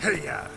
Hey-ya!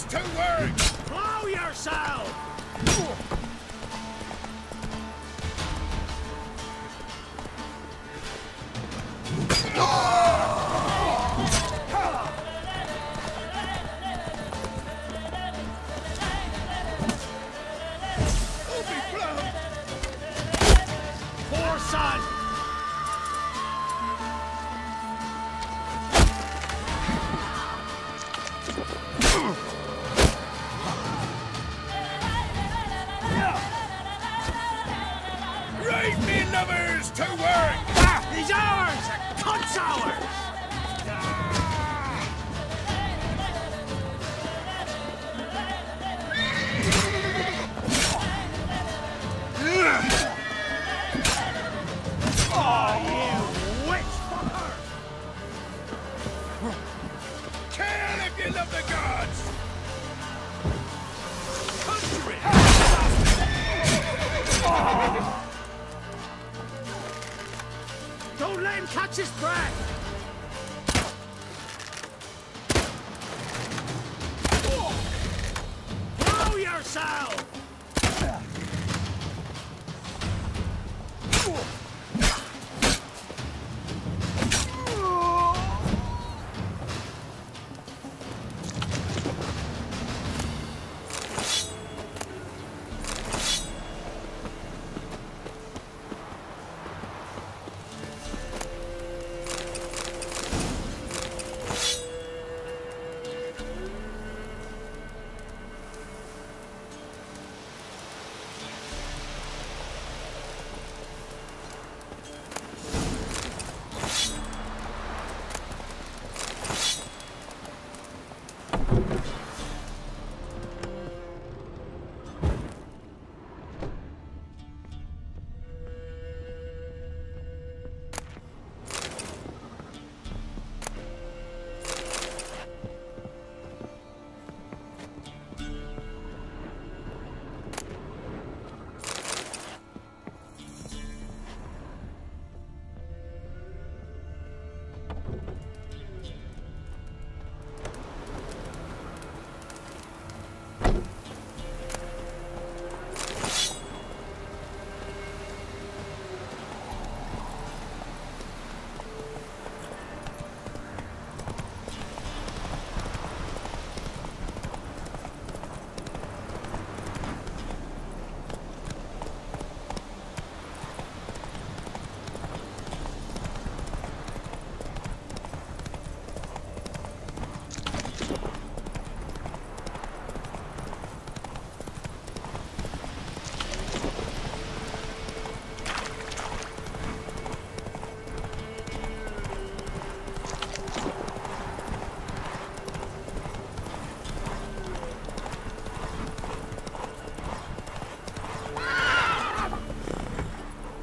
To work! Blow yourself! Poor son! Numbers to work! Ah, he's ours! Cunt's ours! Oh, you witch fucker! Kill if you love the gods! Country! Oh. Don't let him catch his breath! Blow yourself!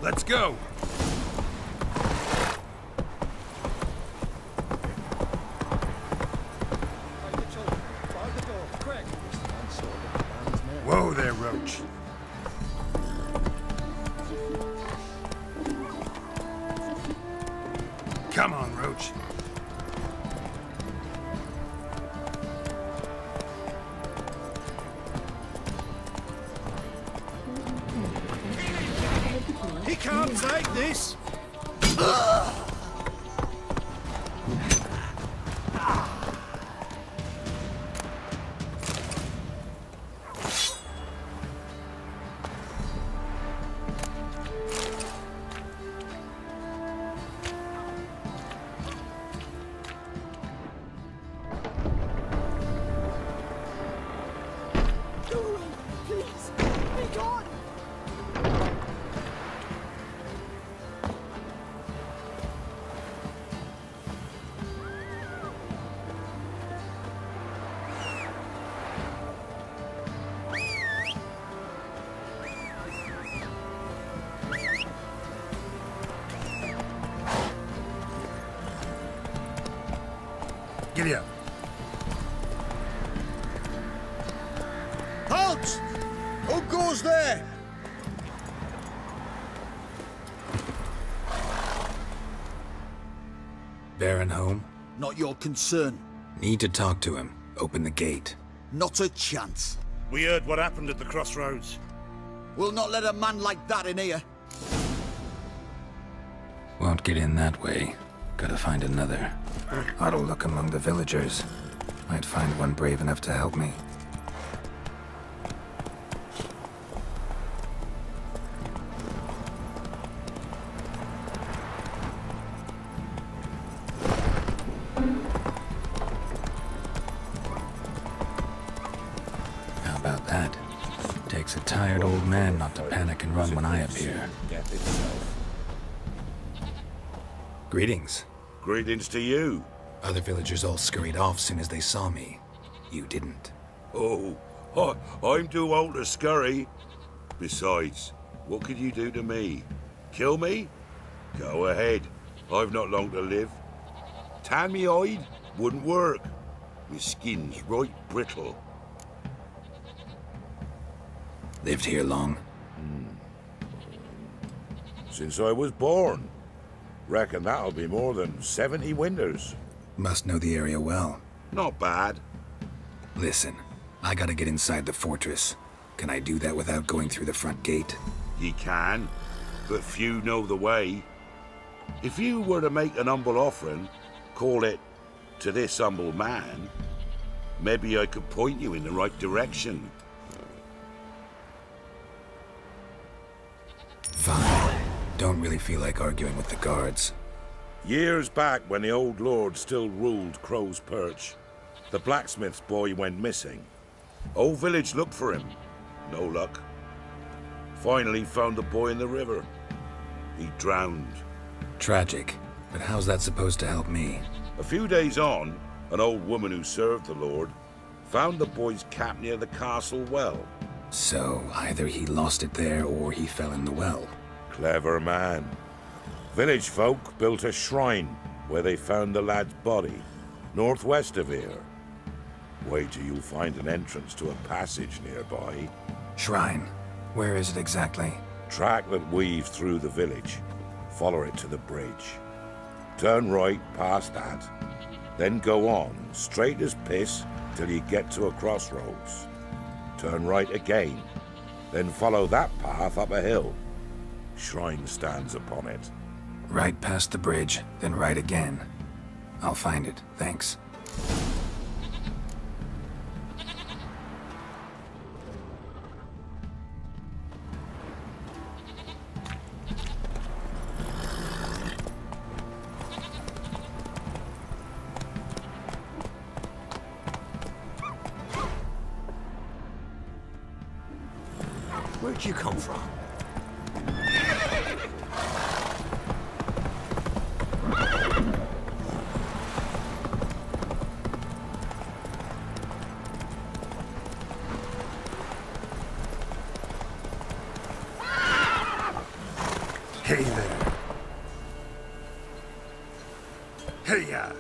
Let's go. Whoa there, Roach. Come on, Roach. He can't take this. Giddy up. Halt! Who goes there? Baron home? Not your concern. Need to talk to him. Open the gate. Not a chance. We heard what happened at the crossroads. We'll not let a man like that in here. Won't get in that way. Gotta find another. Oughta look among the villagers. Might find one brave enough to help me. How about that? Takes a tired old man not to panic and run when I appear. Greetings. Greetings to you. Other villagers all scurried off soon as they saw me. You didn't. Oh, I'm too old to scurry. Besides, what could you do to me? Kill me? Go ahead. I've not long to live. Tan me hide? Wouldn't work. My skin's right brittle. Lived here long? Since I was born. Reckon that'll be more than 70 winters. Must know the area well. Not bad. Listen, I gotta get inside the fortress. Can I do that without going through the front gate? Ye can, but few know the way. If you were to make an humble offering, call it, to this humble man, maybe I could point you in the right direction. Fine. Don't really feel like arguing with the guards. Years back, when the old lord still ruled Crow's Perch, the blacksmith's boy went missing. Whole village looked for him. No luck. Finally found the boy in the river. He drowned. Tragic. But how's that supposed to help me? A few days on, an old woman who served the lord found the boy's cap near the castle well. So, either he lost it there or he fell in the well. Clever man. Village folk built a shrine where they found the lad's body, northwest of here. Wait till you find an entrance to a passage nearby. Shrine? Where is it exactly? Track that weaves through the village. Follow it to the bridge. Turn right past that. Then go on, straight as piss, till you get to a crossroads. Turn right again. Then follow that path up a hill. Shrine stands upon it. Right past the bridge, then right again. I'll find it, thanks. Where'd you come from? Hey there. Hey-ya.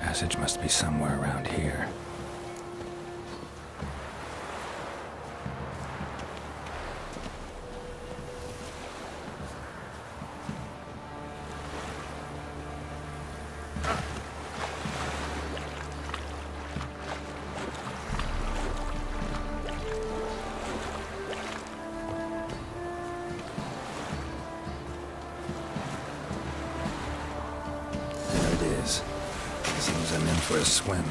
Passage must be somewhere around here. There it is. Seems I'm in for a swim.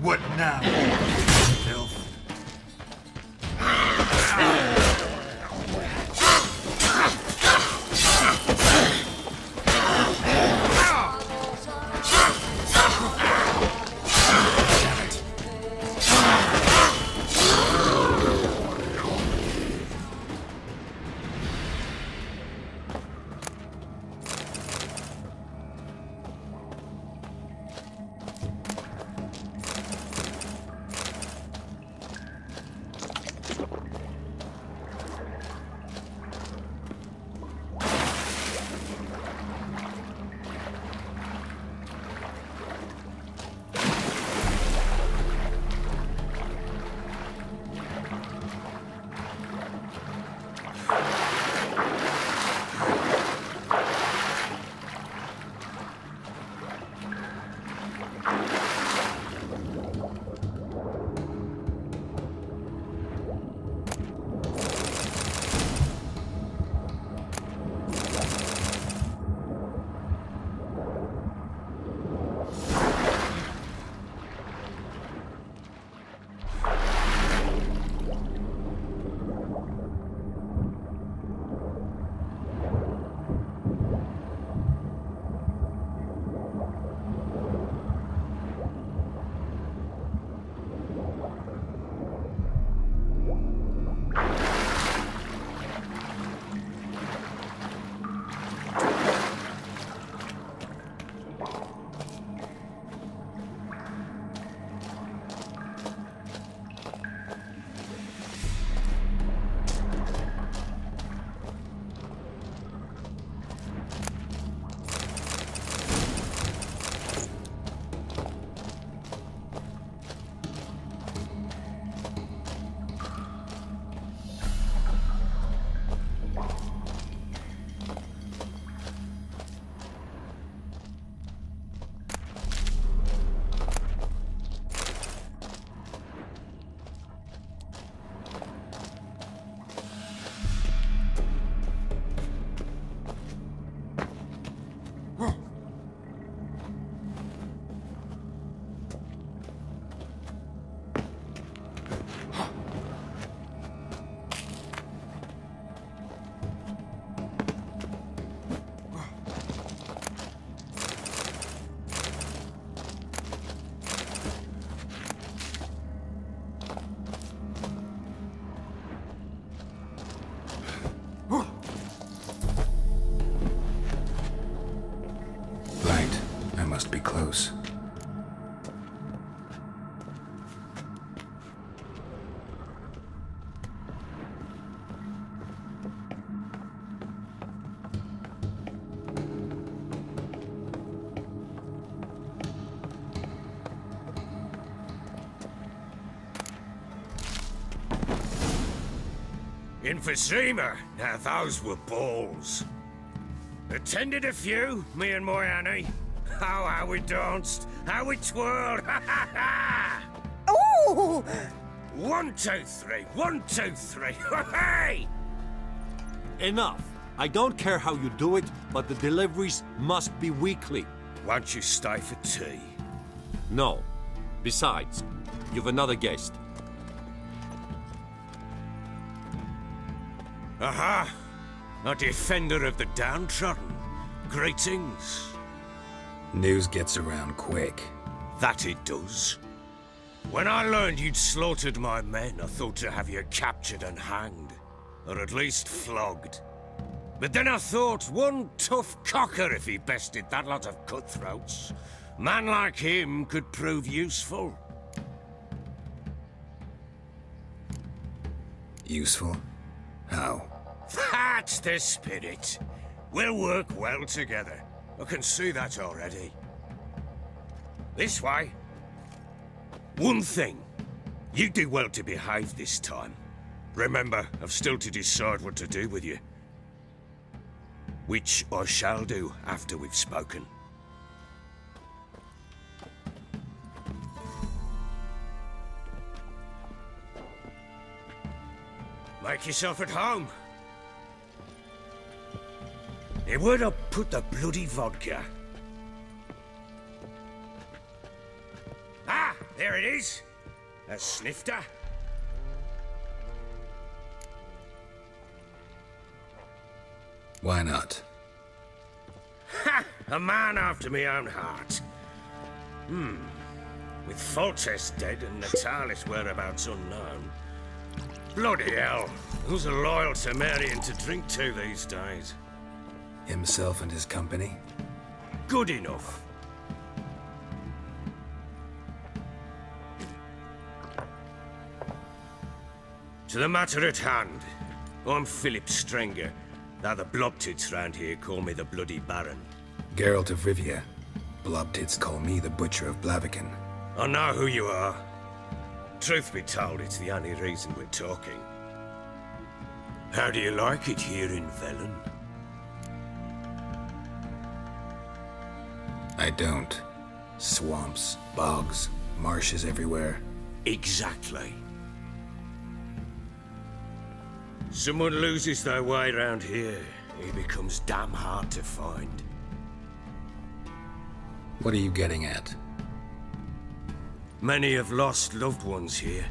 What now? Filth. Must be close. Emphysema. Now those were balls. Attended a few, me and my Annie. Oh, how we danced, how we twirled. Ha ha ha! Ooh! 1, 2, 3. 1, 2, 3. Hey! Enough. I don't care how you do it, but the deliveries must be weekly. Won't you stay for tea? No. Besides, you've another guest. Aha! A defender of the downtrodden. Greetings. News gets around quick. That it does. When I learned you'd slaughtered my men, I thought to have you captured and hanged. Or at least flogged. But then I thought, one tough cocker if he bested that lot of cutthroats. Man like him could prove useful. Useful? How? That's the spirit. We'll work well together. I can see that already. This way. One thing. You do well to behave this time. Remember, I've still to decide what to do with you. Which I shall do after we've spoken. Make yourself at home. Hey, where'd I put the bloody vodka? Ah, there it is. A snifter. Why not? Ha! A man after my own heart. With Foltest dead and Natalis whereabouts unknown. Bloody hell. Who's loyal to Marion to drink to these days? Himself and his company? Good enough. To the matter at hand. I'm Philip Strenger. Now the blobtits round here call me the Bloody Baron. Geralt of Rivia. Blobtits call me the Butcher of Blaviken. I know who you are. Truth be told, it's the only reason we're talking. How do you like it here in Velen? I don't. Swamps, bogs, marshes everywhere. Exactly. Someone loses their way around here, he becomes damn hard to find. What are you getting at? Many have lost loved ones here.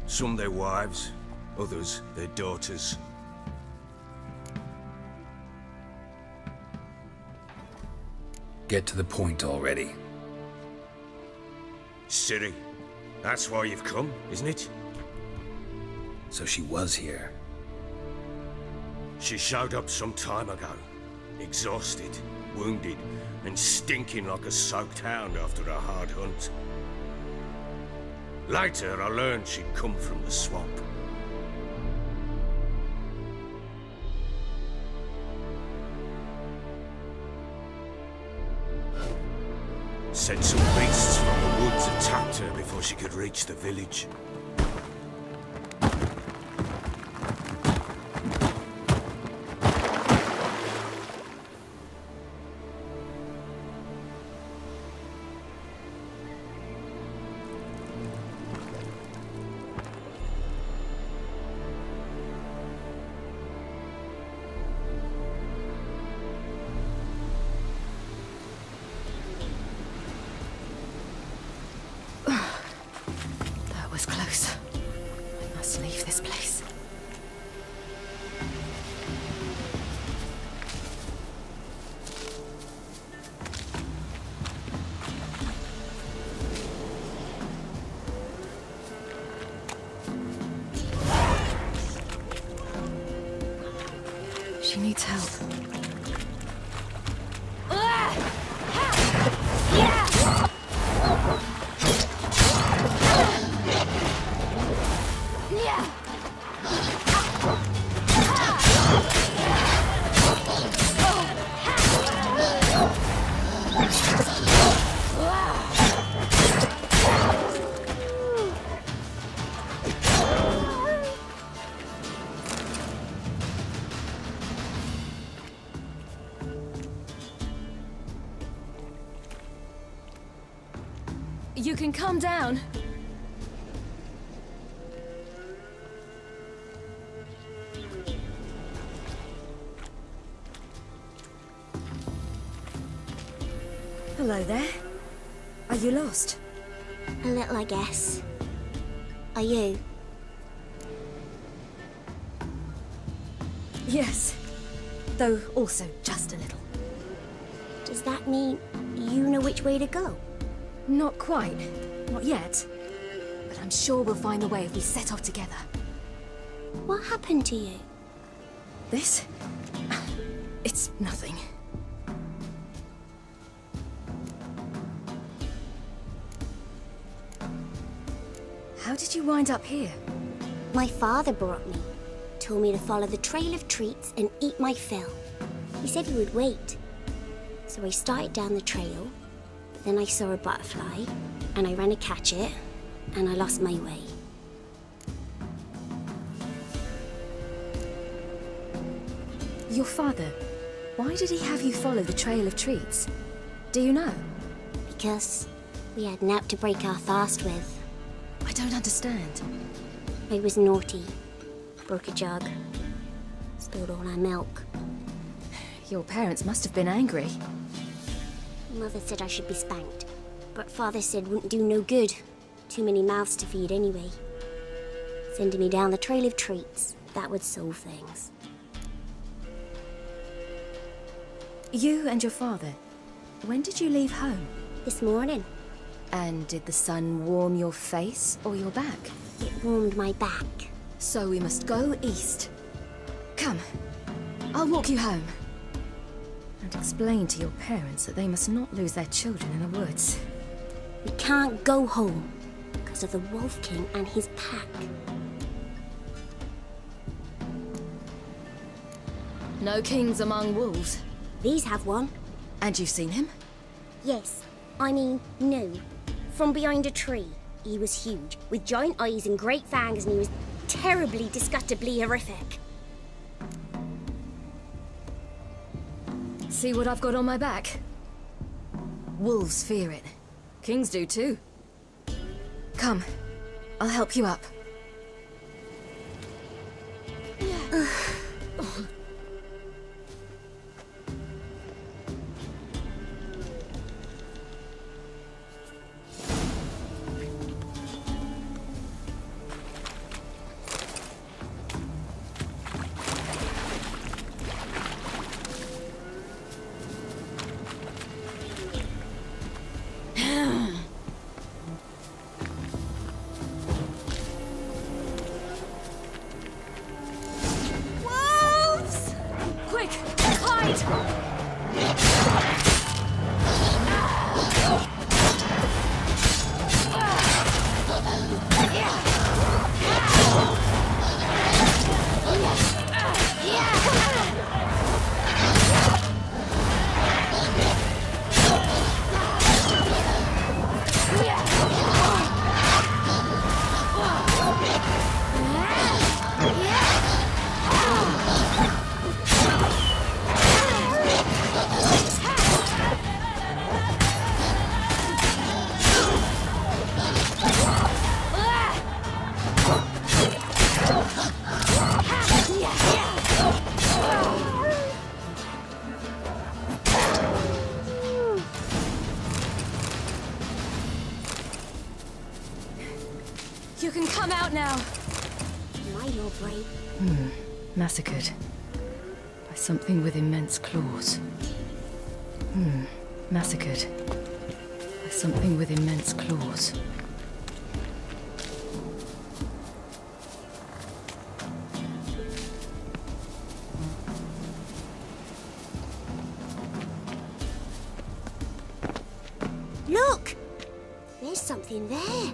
Some their wives, others their daughters. Get to the point already. Ciri, that's why you've come, isn't it? So she was here. She showed up some time ago. Exhausted, wounded, and stinking like a soaked hound after a hard hunt. Later, I learned she'd come from the swamp. Said some beasts from the woods attacked her before she could reach the village. She needs help. You can calm down. Hello there. Are you lost? A little, I guess. Are you? Yes. Though also just a little. Does that mean you know which way to go? Not quite. Not yet. But I'm sure we'll find the way if we set off together. What happened to you? This? It's nothing. How did you wind up here? My father brought me. Told me to follow the trail of treats and eat my fill. He said he would wait. So I started down the trail, but then I saw a butterfly, and I ran to catch it, and I lost my way. Your father, why did he have you follow the trail of treats? Do you know? Because we had nap to break our fast with. I don't understand. I was naughty. Broke a jug. Spilled all our milk. Your parents must have been angry. Mother said I should be spanked, but Father said wouldn't do no good. Too many mouths to feed anyway. Sending me down the trail of treats, that would solve things. You and your father, when did you leave home? This morning. And did the sun warm your face or your back? It warmed my back. So we must go east. Come, I'll walk you home. And explain to your parents that they must not lose their children in the woods. We can't go home because of the Wolf King and his pack. No kings among wolves. These have one. And you've seen him? Yes. I mean, no. From behind a tree. He was huge, with giant eyes and great fangs, and he was terribly, disgustingly horrific. See what I've got on my back? Wolves fear it. Kings do too. Come, I'll help you up. You can come out now. My your brave. Massacred by something with immense claws. Massacred by something with immense claws. Look! There's something there.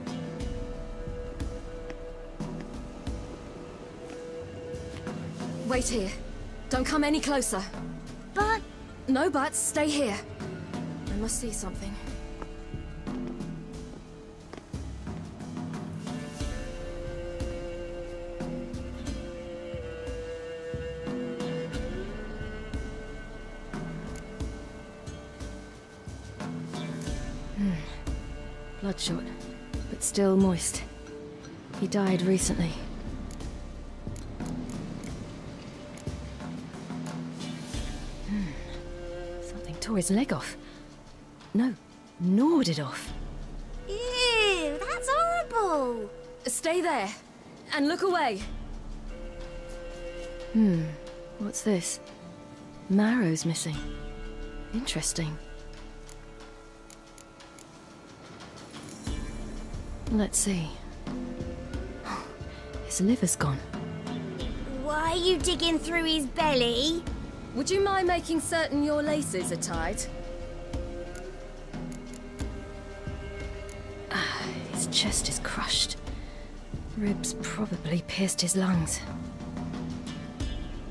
Wait here. Don't come any closer. But... No buts. Stay here. must see something. Bloodshot, but still moist. He died recently. Something tore his leg off. No, gnawed it off. Ew, that's horrible! Stay there, and look away. What's this? Marrow's missing. Interesting. Let's see. His liver's gone. Why are you digging through his belly? Would you mind making certain your laces are tied? His chest is crushed. Ribs probably pierced his lungs.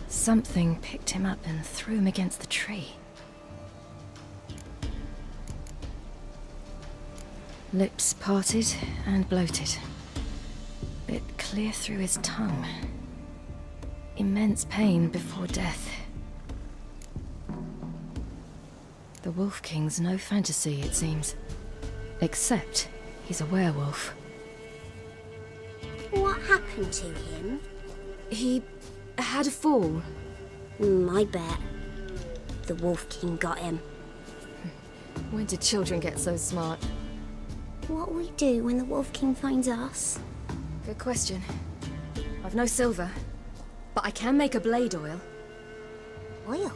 Something picked him up and threw him against the tree. Lips parted and bloated. Bit clear through his tongue. Immense pain before death. The Wolf King's no fantasy, it seems. Except he's a werewolf. What happened to him? He had a fall. I bet. The Wolf King got him. When did children get so smart? What'll we do when the Wolf King finds us? Good question. I've no silver, but I can make a blade oil. Oil?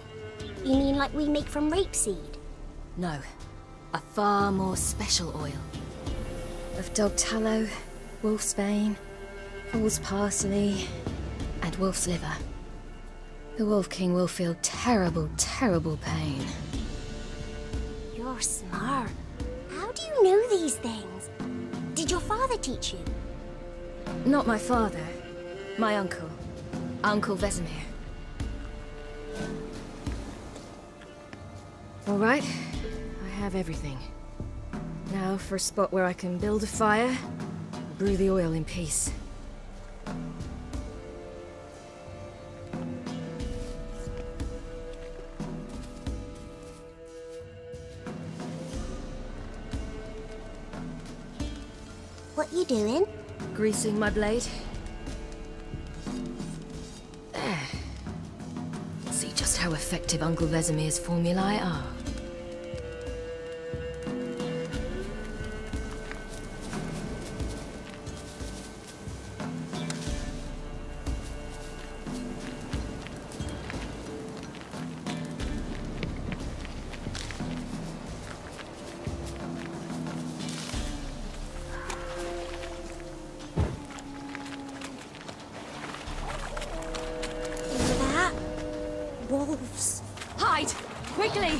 You mean like we make from rapeseed? No, a far more special oil. Of dog tallow, wolf's bane, fool's parsley, and wolf's liver. The Wolf King will feel terrible, terrible pain. You're smart. How do you know these things? Did your father teach you? Not my father. My uncle. Uncle Vesemir. All right. I have everything. Now for a spot where I can build a fire, brew the oil in peace. What you doing? Greasing my blade. There. See just how effective Uncle Vesemir's formulae are. Wolves. Hide! Quickly!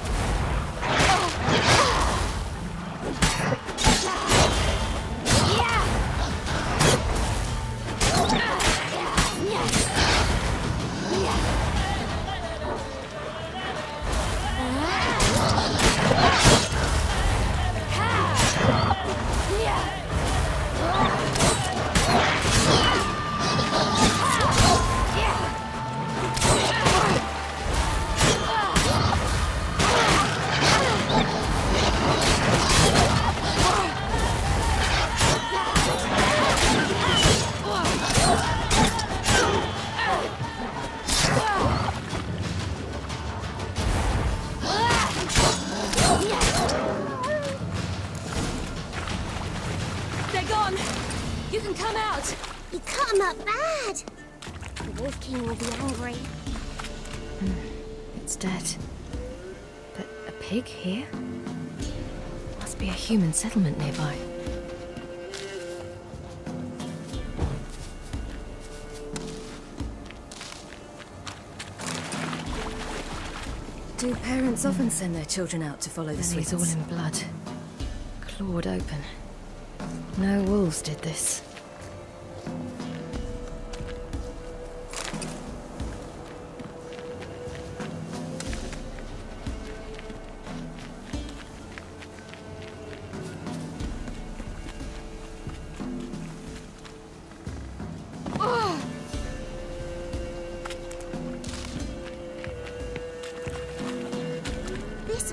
You can come out! You cut him up bad! The Wolf King will be angry. It's dead. But a pig here? Must be a human settlement nearby. Do parents often send their children out to follow the sweets? He's all in blood. Clawed open. No wolves did this.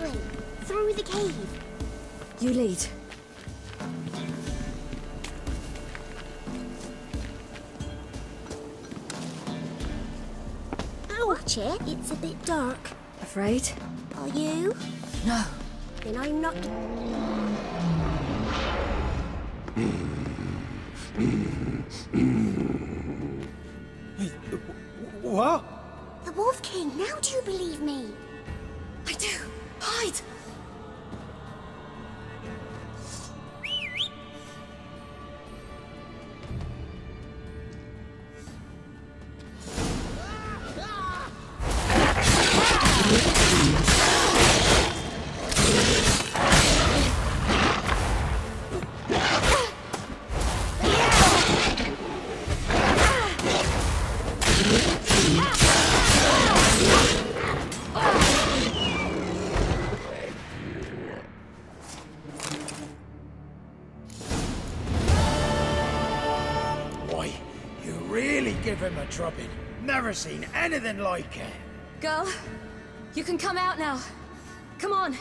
way, through the cave. You lead. Watch it, it's a bit dark. Afraid? Are you? No. Then I'm not... What? The Wolf King, now do you believe me? I do. Hide! Drubbing. Never seen anything like it. Girl, you can come out now. Come on.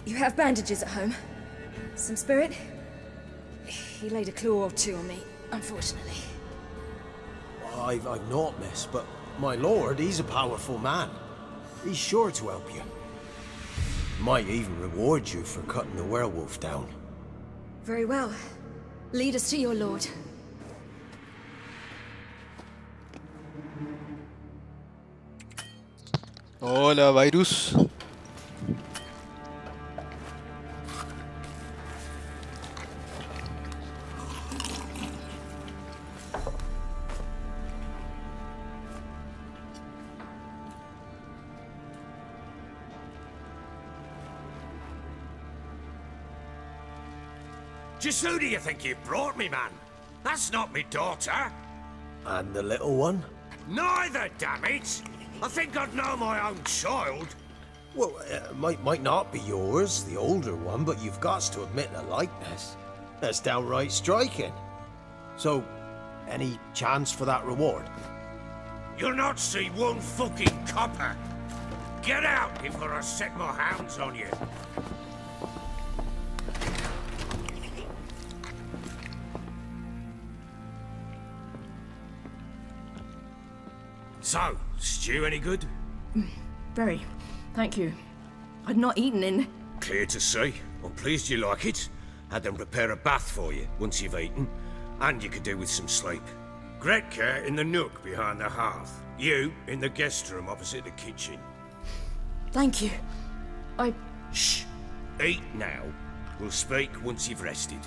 You have bandages at home? Some spirit? He laid a claw or two on me, unfortunately. I've not, miss, but my lord, he's a powerful man. He's sure to help you. Might even reward you for cutting the werewolf down. Very well. Lead us to your lord. Hola, Virus. Just who do you think you brought me, man? That's not me daughter. And the little one? Neither, damn it! I think I'd know my own child. Well, might not be yours, the older one, but you've got to admit the likeness. That's downright striking. So, any chance for that reward? You'll not see one fucking copper. Get out before I set my hounds on you. So, stew any good? Very. Thank you. I'd not eaten in... Clear to see. I'm pleased you like it. Had them prepare a bath for you once you've eaten. And you could do with some sleep. Gretka in the nook behind the hearth. You in the guest room opposite the kitchen. Thank you. Shh. Eat now. We'll speak once you've rested.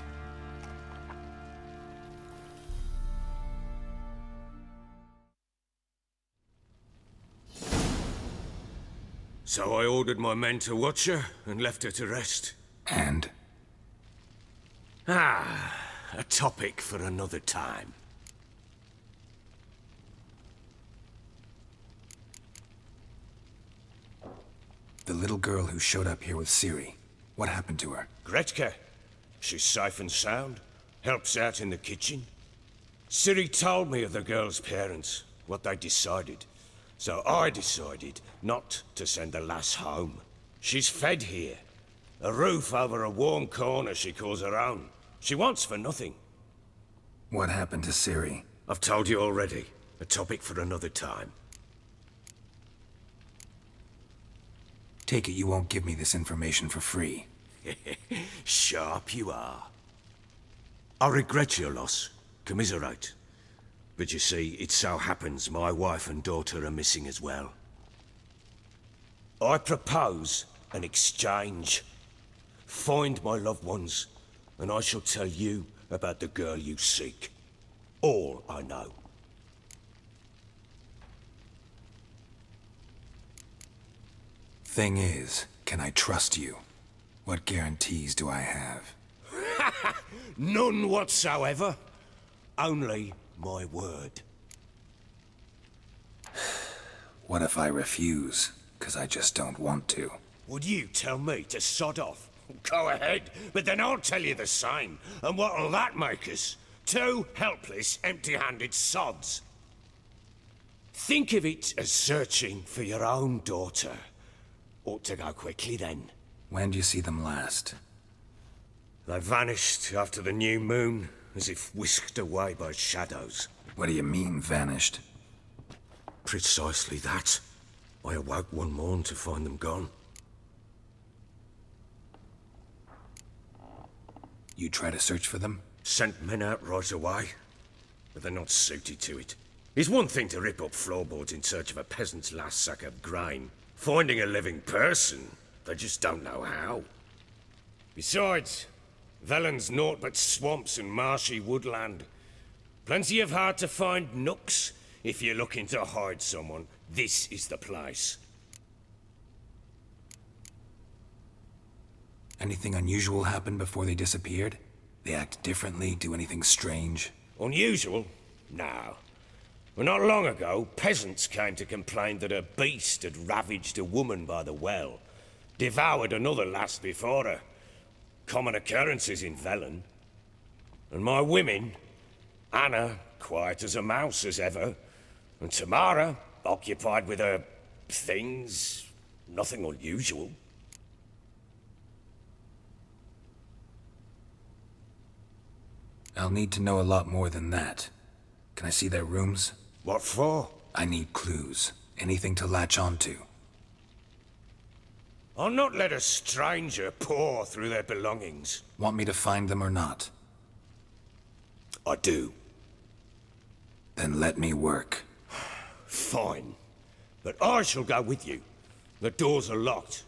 So I ordered my men to watch her and left her to rest. And? A topic for another time. The little girl who showed up here with Ciri. What happened to her? Gretka. She's safe and sound. Helps out in the kitchen. Ciri told me of the girl's parents, what they decided. So I decided not to send the lass home. She's fed here. A roof over a warm corner she calls her own. She wants for nothing. What happened to Ciri? I've told you already. A topic for another time. Take it you won't give me this information for free. Sharp you are. I regret your loss. Commiserate. But you see, it so happens my wife and daughter are missing as well. I propose an exchange. Find my loved ones, and I shall tell you about the girl you seek. All I know. Thing is, can I trust you? What guarantees do I have? None whatsoever. Only my word. What if I refuse? Because I just don't want to. Would you tell me to sod off? Go ahead, but then I'll tell you the same. And what'll that make us? Two helpless, empty-handed sods. Think of it as searching for your own daughter. Ought to go quickly then. When do you see them last? They vanished after the new moon, as if whisked away by shadows. What do you mean, vanished? Precisely that. I awoke one morn to find them gone. You try to search for them? Sent men out right away, but they're not suited to it. It's one thing to rip up floorboards in search of a peasant's last sack of grain. Finding a living person, they just don't know how. Besides, Velen's naught but swamps and marshy woodland. Plenty of hard-to-find nooks. If you're looking to hide someone, this is the place. Anything unusual happen before they disappeared? They act differently, do anything strange? Unusual? No. Well, not long ago, peasants came to complain that a beast had ravaged a woman by the well. Devoured another lass before her. Common occurrences in Velen. And my women, Anna, quiet as a mouse as ever, and Tamara, occupied with her things, nothing unusual. I'll need to know a lot more than that. Can I see their rooms? What for? I need clues. Anything to latch onto. I'll not let a stranger pore through their belongings. Want me to find them or not? I do. Then let me work. Fine. But I shall go with you. The doors are locked.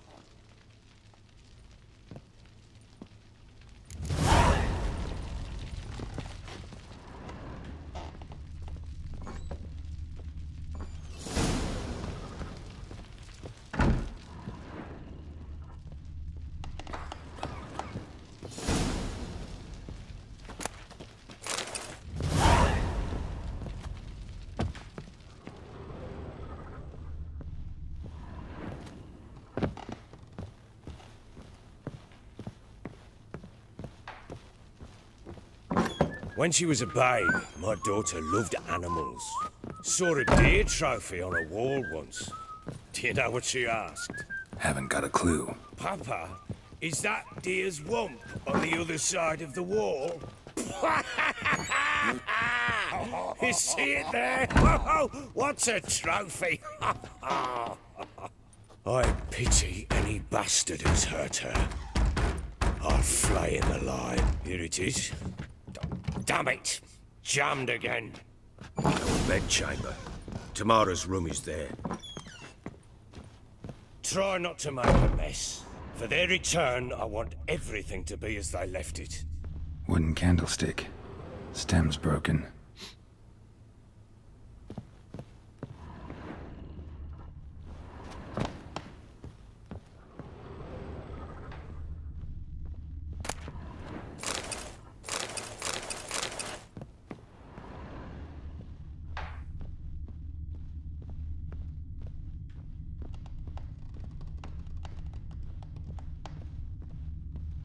When she was a babe, my daughter loved animals. Saw a deer trophy on a wall once. Do you know what she asked? Haven't got a clue. Papa, is that deer's wump on the other side of the wall? You see it there? Whoa, what's a trophy? I pity any bastard who's hurt her. I'll flay him alive. Here it is. Damn it! Jammed again. Bedchamber. Tamara's room is there. Try not to make a mess. For their return, I want everything to be as they left it. Wooden candlestick. Stem's broken.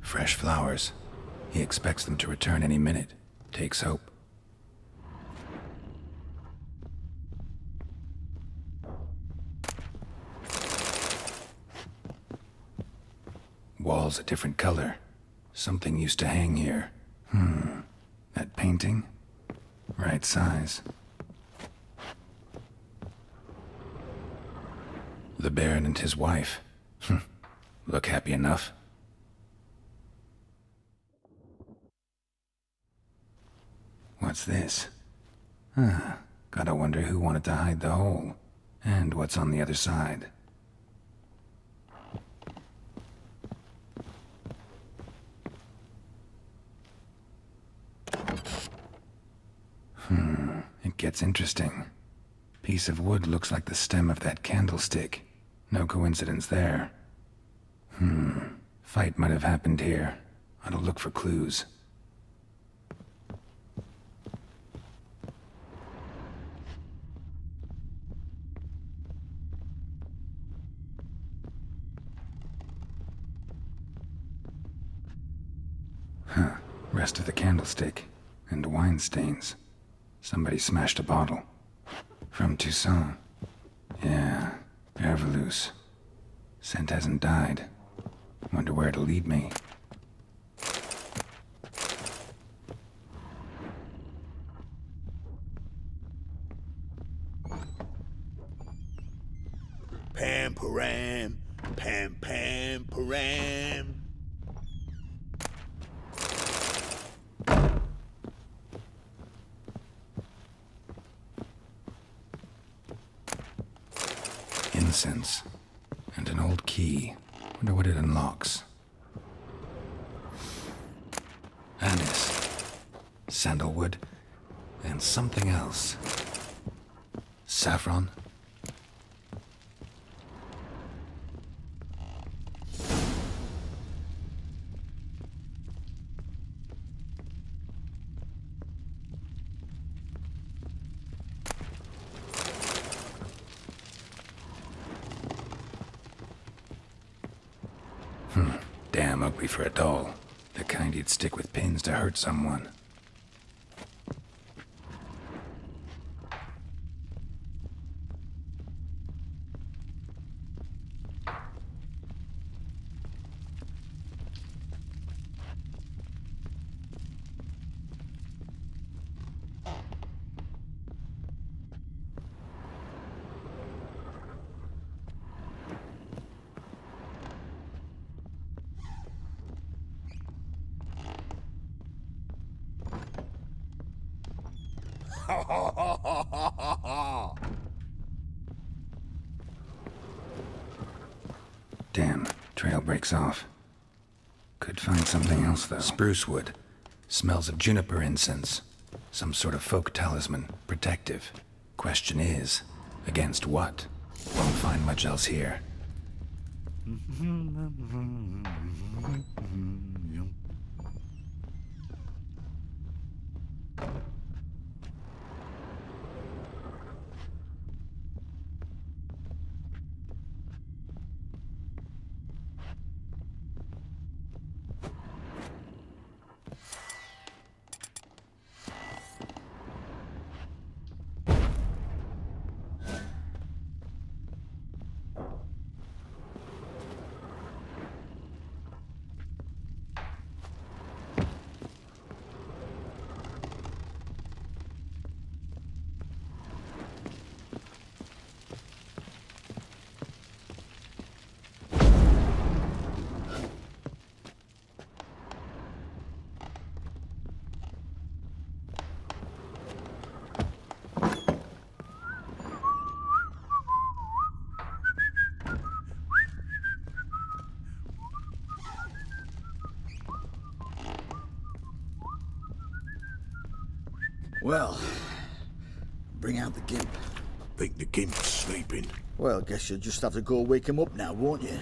Fresh flowers. He expects them to return any minute. Takes hope. Wall's a different color. Something used to hang here. That painting? Right size. The Baron and his wife. Look happy enough. What's this? Gotta wonder who wanted to hide the hole. And what's on the other side. It gets interesting. Piece of wood looks like the stem of that candlestick. No coincidence there. Fight might have happened here. Ought to look for clues. Rest of the candlestick, and wine stains. Somebody smashed a bottle. From Toussaint. Yeah, Ervelus. Scent hasn't died. Wonder where it'll lead me. Pam-param, pam-pam-param. Incense. And an old key. Wonder what it unlocks. Anise. Sandalwood. And something else. Saffron. Damn ugly for a doll. The kind you'd stick with pins to hurt someone. Damn, trail breaks off. Could find something else, though. Spruce wood. Smells of juniper incense. Some sort of folk talisman. Protective. Question is, against what? Won't find much else here. Well, bring out the gimp. Think the gimp's sleeping. Well, guess you'll just have to go wake him up now, won't you?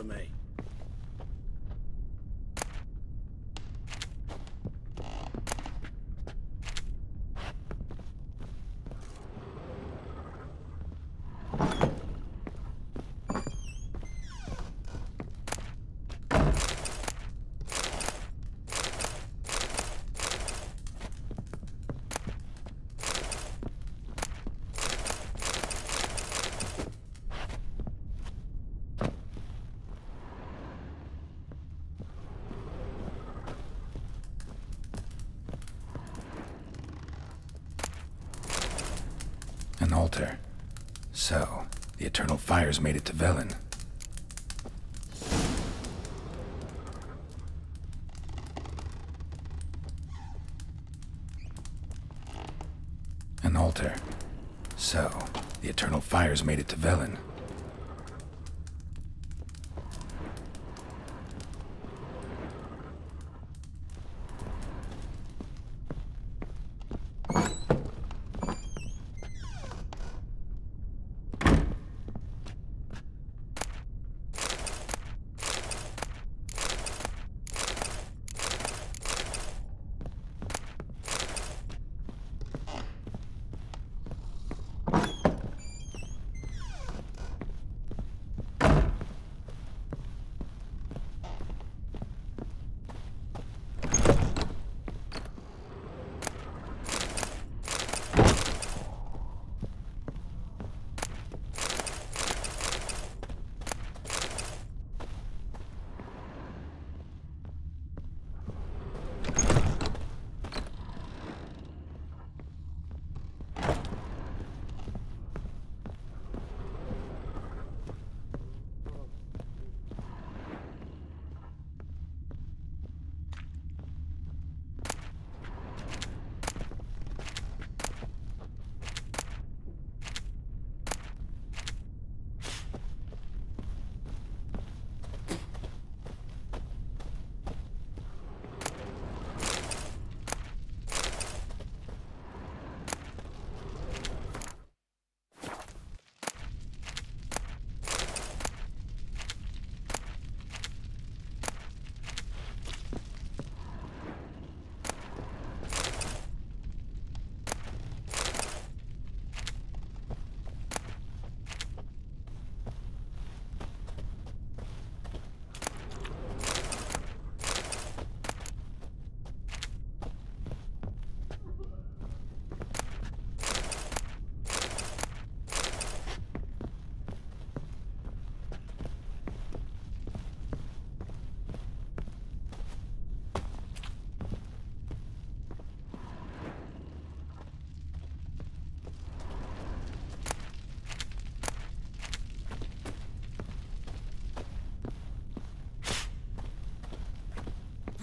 Me. An altar. So, the eternal fires made it to Velen. An altar. So, the eternal fires made it to Velen.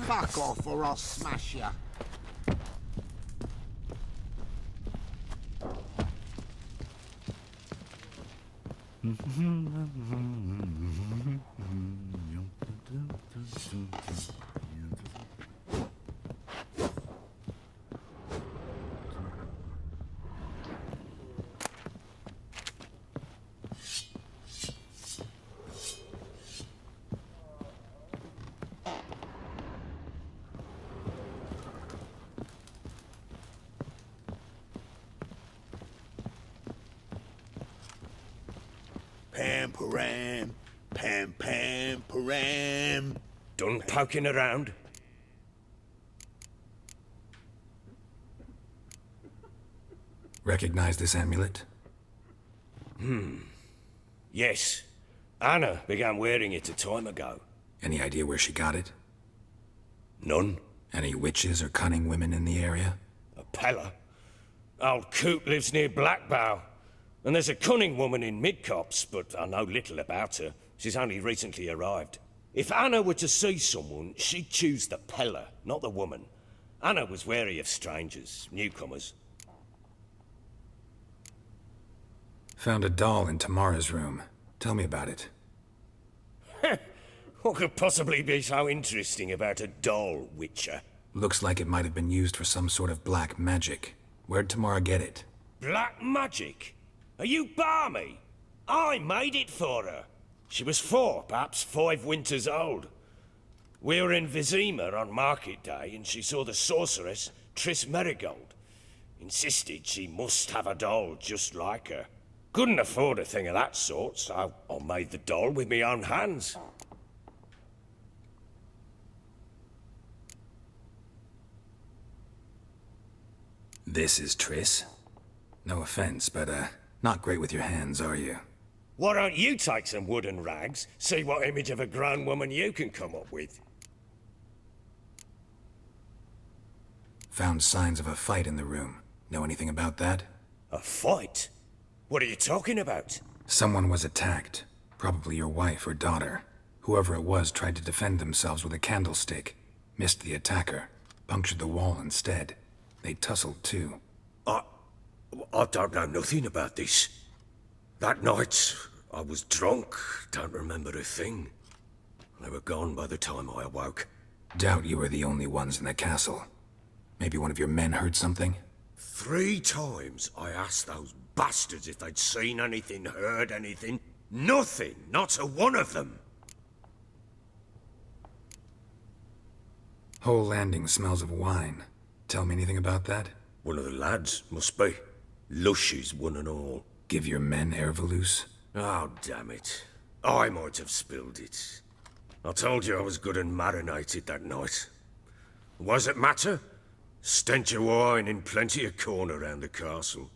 Fuck off or I'll smash ya. Pam-param, pam-pam-param. Done poking around? Recognize this amulet? Yes. Anna began wearing it a time ago. Any idea where she got it? None. Any witches or cunning women in the area? A Pella. Old Coot lives near Blackwidow. And there's a cunning woman in Midcops, but I know little about her. She's only recently arrived. If Anna were to see someone, she'd choose the Pella, not the woman. Anna was wary of strangers, newcomers. Found a doll in Tamara's room. Tell me about it. What could possibly be so interesting about a doll, Witcher? Looks like it might have been used for some sort of black magic. Where'd Tamara get it? Black magic? Are you balmy? I made it for her. She was 4, perhaps 5 winters old. We were in Vizima on market day, and she saw the sorceress, Triss Merigold. Insisted she must have a doll just like her. Couldn't afford a thing of that sort, so I made the doll with my own hands. This is Triss? No offense, but, not great with your hands, are you? Why don't you take some wooden rags, see what image of a grown woman you can come up with? Found signs of a fight in the room. Know anything about that? A fight? What are you talking about? Someone was attacked. Probably your wife or daughter. Whoever it was tried to defend themselves with a candlestick. Missed the attacker. Punctured the wall instead. They tussled too. I don't know nothing about this. That night, I was drunk, don't remember a thing. They were gone by the time I awoke. Doubt you were the only ones in the castle. Maybe one of your men heard something? 3 times I asked those bastards if they'd seen anything, heard anything. Nothing, not a one of them. Whole landing smells of wine. Tell me anything about that? One of the lads, must be. Lushes, one and all. Give your men Ervalus? Oh, damn it. I might have spilled it. I told you I was good and marinated that night. What does it matter? Stench of wine in plenty of corn around the castle.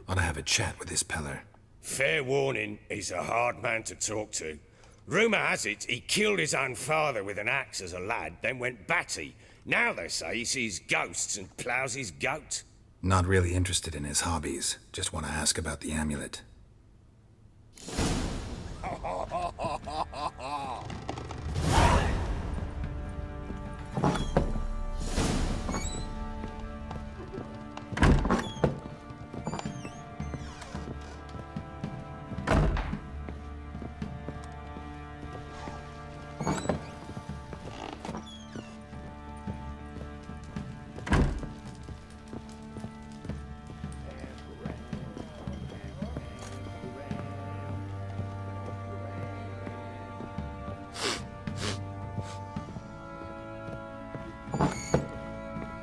Ought to have a chat with this Peller. Fair warning, he's a hard man to talk to. Rumour has it he killed his own father with an axe as a lad, then went batty. Now they say he sees ghosts and ploughs his goat. Not really interested in his hobbies. Just want to ask about the amulet.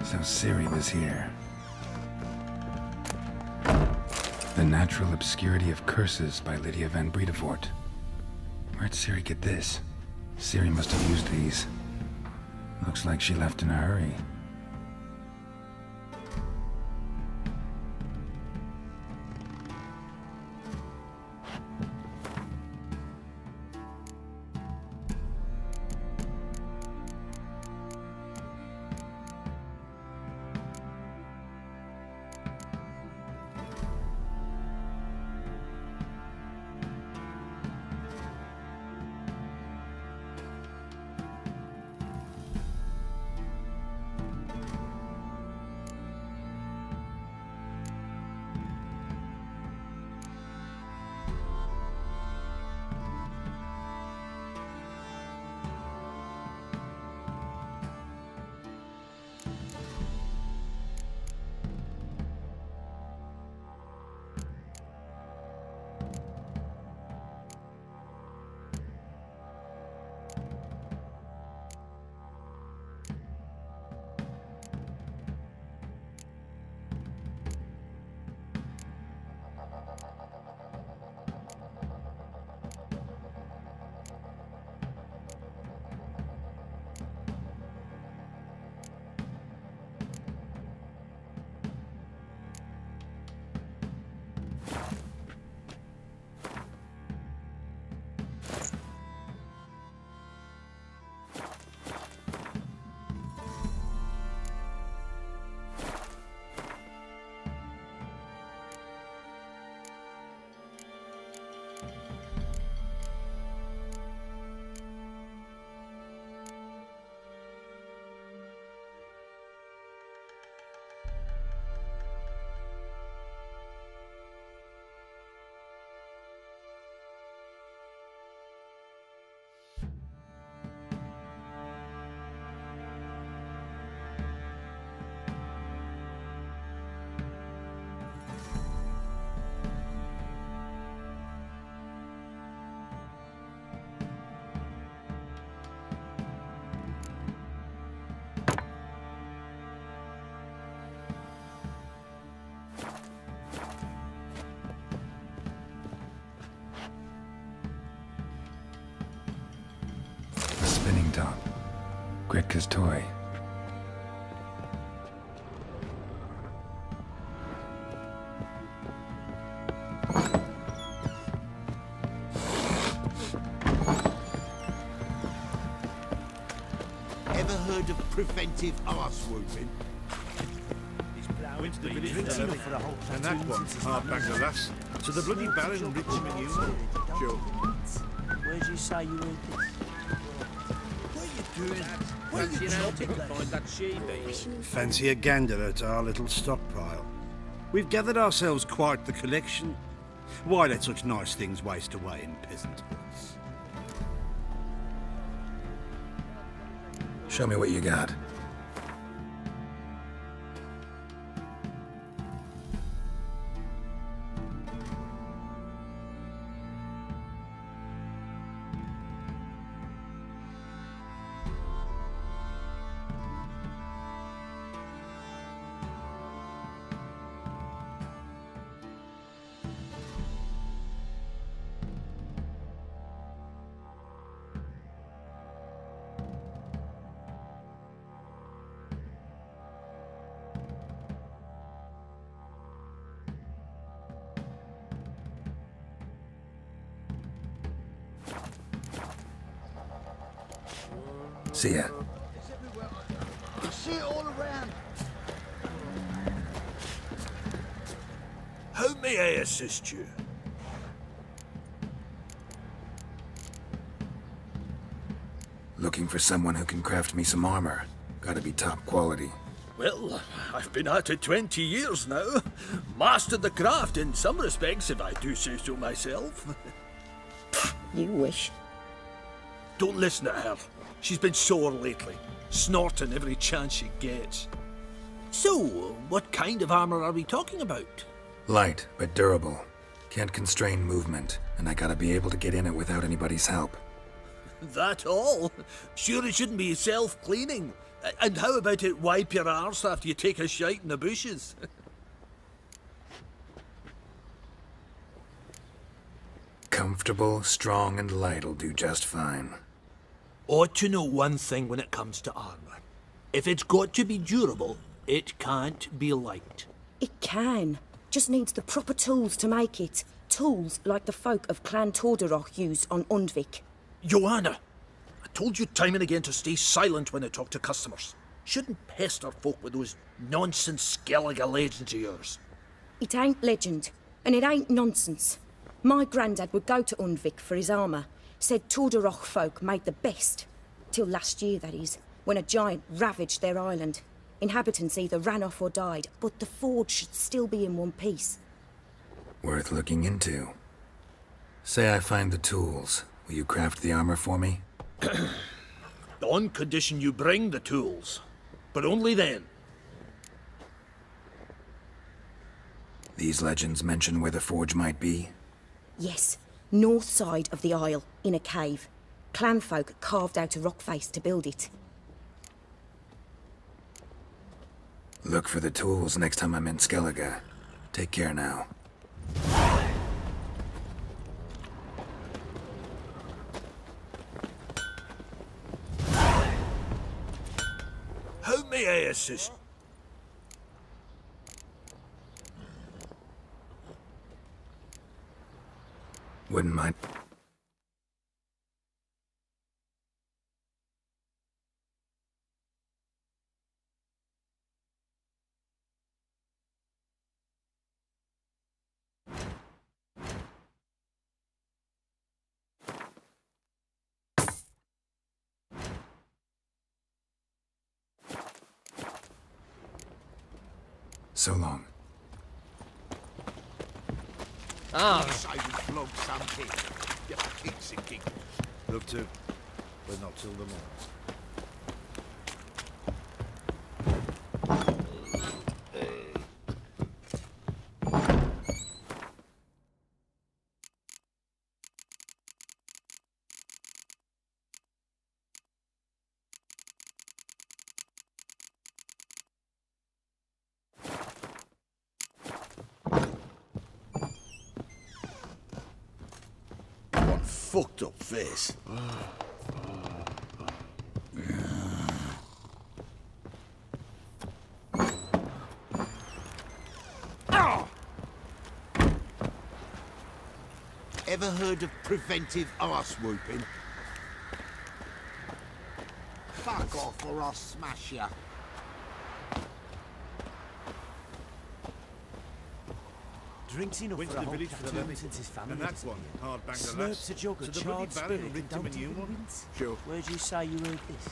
So Ciri was here. The Natural Obscurity of Curses by Lydia van Bredevoort. Where'd Ciri get this? Ciri must have used these. Looks like she left in a hurry. top. Gritka's toy. Ever heard of preventive arse whooping? Went to the village and that one, hard back the lass. To the bloody Baron Richmond Union. Sure. Where did you say you heard this? What are you doing? What are you Fancy an find that she-beast. Fancy a gander at our little stockpile. We've gathered ourselves quite the collection. Why let such nice things waste away in peasant huts? Show me what you got. See ya. You see it all around. How may I assist you? Looking for someone who can craft me some armor. Gotta be top quality. Well, I've been at it 20 years now. Mastered the craft in some respects, if I do say so myself. You wish. Don't listen to her. She's been sore lately, snorting every chance she gets. So, what kind of armor are we talking about? Light, but durable. Can't constrain movement, and I gotta be able to get in it without anybody's help. That all? Sure it shouldn't be self-cleaning. And how about it wipe your arse after you take a shite in the bushes? Comfortable, strong, and light'll do just fine. Ought to know one thing when it comes to armor. If it's got to be durable, it can't be light. It can. Just needs the proper tools to make it. Tools like the folk of Clan Tordarroch use on Undvik. Joanna, I told you time and again to stay silent when I talk to customers. Shouldn't pester folk with those nonsense Skellige legends of yours. It ain't legend, and it ain't nonsense. My granddad would go to Undvik for his armour. Said Tordarroch folk made the best. Till last year, that is, when a giant ravaged their island. Inhabitants either ran off or died, but the forge should still be in one piece. Worth looking into. Say I find the tools. Will you craft the armor for me? On condition you bring the tools. But only then. These legends mention where the forge might be? Yes, north side of the isle, in a cave. Clanfolk carved out a rock face to build it. Look for the tools next time I'm in Skellige. Take care now. How may I assist? Wouldn't mind. So long. Say we flog some kid. Get the kicks in king. Love to, but not till the morning. Fucked up face. heard of preventive arse whooping? Fuck off or I'll smash ya. Drinks enough Went for to a the whole village for the platoon levy. since his family. And that's one, hard bang the Slurps lass. a jug So of the charred bloody spirit baron and rigged him don't a new even one? rinse. Sure. Where'd you say you heard this?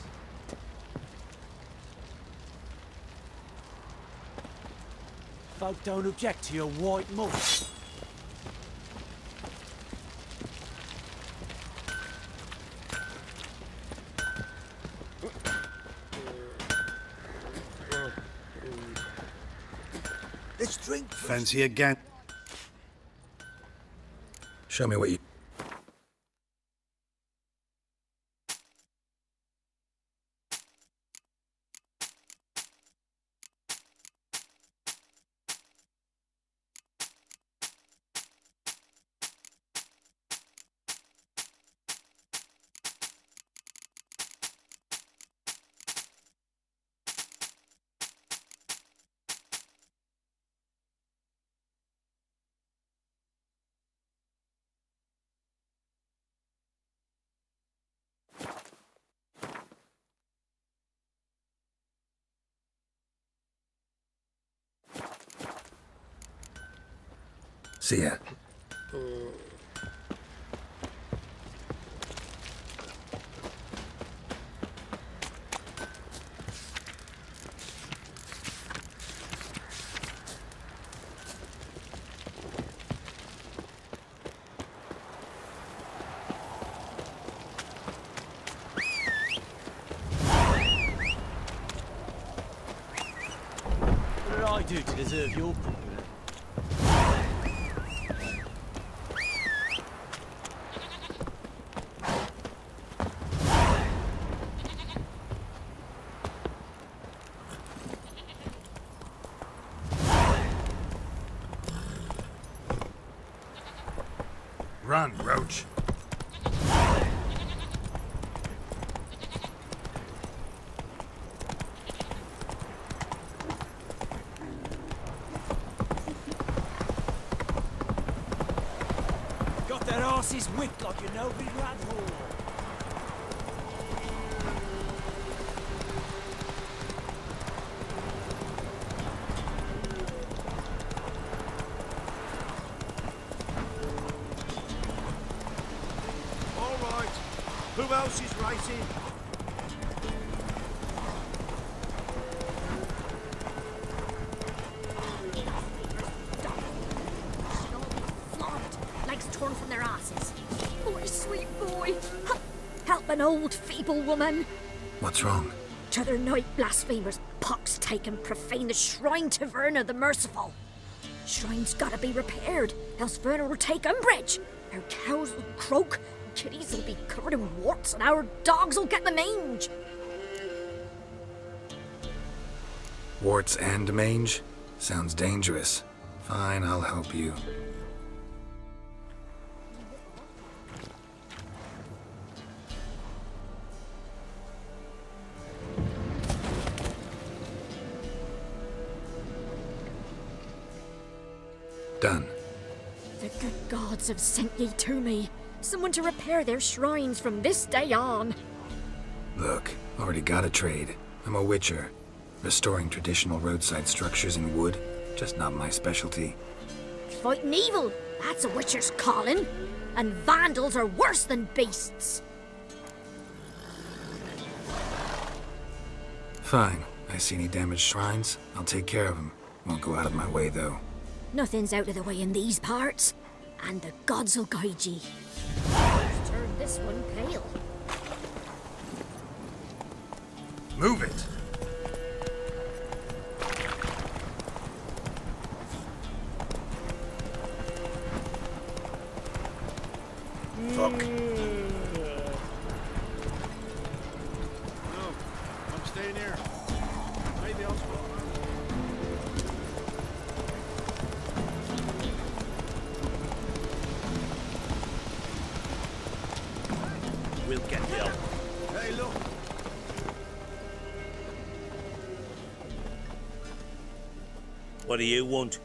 Folk don't object to your white mud. Let's drink. Fancy a gang? Show me what you... See ya. What did I do to deserve your company? Run, Roach. Got their asses whipped like you know big rat hole. All right. Who else is racing? Flogged, legs torn from their asses. Poor sweet boy. Help an old feeble woman. What's wrong? T'other night blasphemers pox take and profane the shrine to Verna the Merciful. Shrine's gotta be repaired, else Verna will take umbrage. Our cows will croak, kitties will be covered in warts, and our dogs will get the mange. Warts and mange? Sounds dangerous. Fine, I'll help you. Done. The good gods have sent ye to me. Someone to repair their shrines from this day on. Look, already got a trade. I'm a witcher. Restoring traditional roadside structures in wood, just not my specialty. Fighting evil, that's a witcher's calling. And vandals are worse than beasts. Fine. I see any damaged shrines, I'll take care of them. Won't go out of my way, though. Nothing's out of the way in these parts. And the gods will guide ye. Let's turn this one pale. Move it! Fuck. No, I'm staying here. Maybe I'll swap. We'll get the help. Hey, look. What do you want?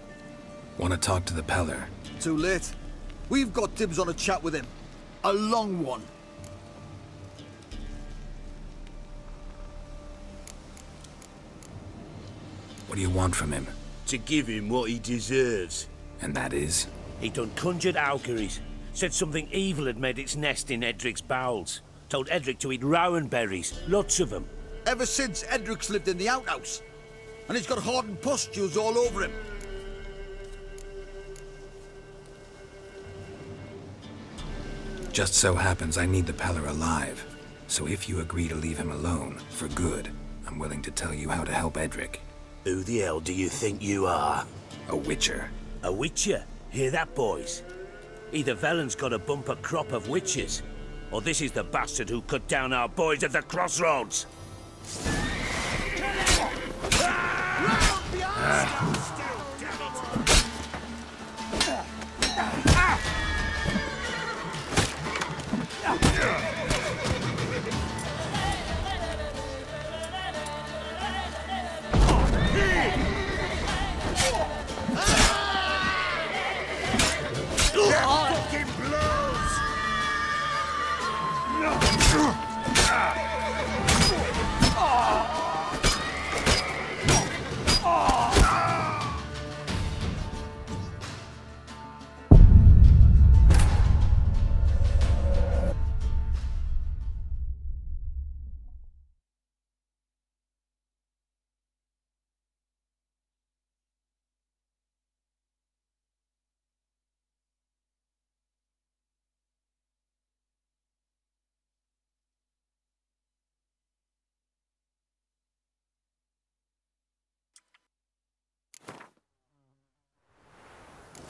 Want to talk to the Peller. Too late. We've got dibs on a chat with him. A long one. What do you want from him? To give him what he deserves. And that is? He done conjured auguries. Said something evil had made its nest in Edric's bowels. Told Edric to eat rowan berries. Lots of them. Ever since Edric's lived in the outhouse. And he's got hardened pustules all over him. Just so happens I need the Peller alive. So if you agree to leave him alone, for good, I'm willing to tell you how to help Edric. Who the hell do you think you are? A witcher. A witcher? Hear that, boys? Either Velen's got a bumper crop of witches, or this is the bastard who cut down our boys at the crossroads.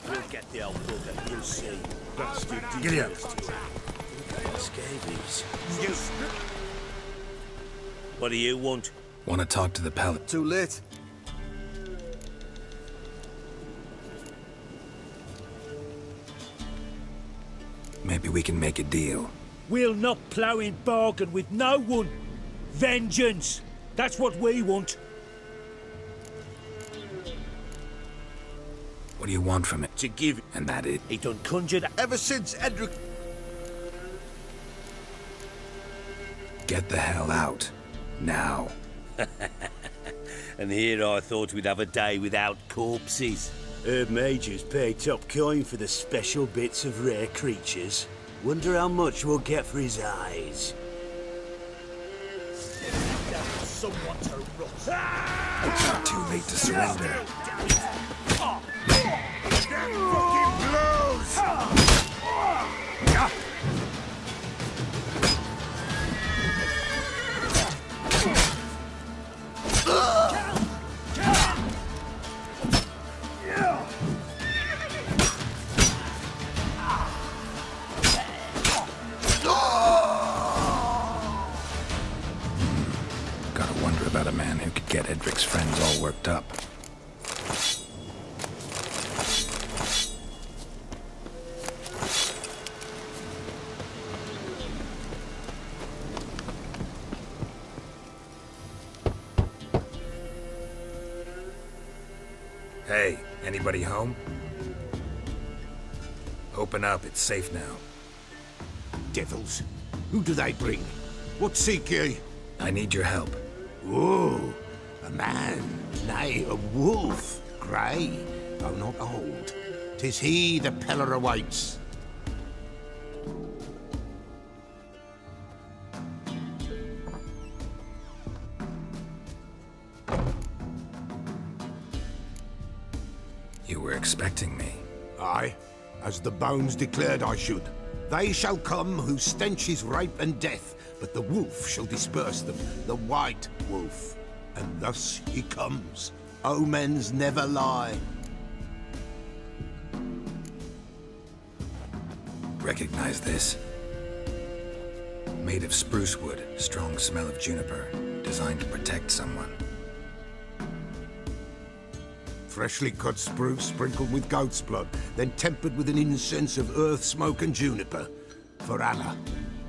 We'll get the old bugger, you'll see. Bastard. Get here. Scabies. What do you want? Want to talk to the Peller? Too late. Maybe we can make a deal. We'll not plough in bargain with no one. Vengeance. That's what we want. What do you want from it? To give. And that is? He done conjured. Ever since Edric... Get the hell out. Now. And here I thought we'd have a day without corpses. Herb majors pay top coin for the special bits of rare creatures. Wonder how much we'll get for his eyes. Someone to rot. It's not too late to surrender. Gotta wonder about a man who could get Edric's friends all worked up. Hey, anybody home? Open up, it's safe now. Devils. Who do they bring? What seek ye? I need your help. Oh, a man, nay, a wolf. Grey, though not old. 'Tis he the Peller awaits. You were expecting me. Aye, as the bones declared I should. They shall come whose stench is rape and death, but the wolf shall disperse them, the white wolf. And thus he comes. Omens never lie. Recognize this? Made of spruce wood, strong smell of juniper, designed to protect someone. Freshly cut spruce sprinkled with goat's blood, then tempered with an incense of earth, smoke and juniper. For Anna,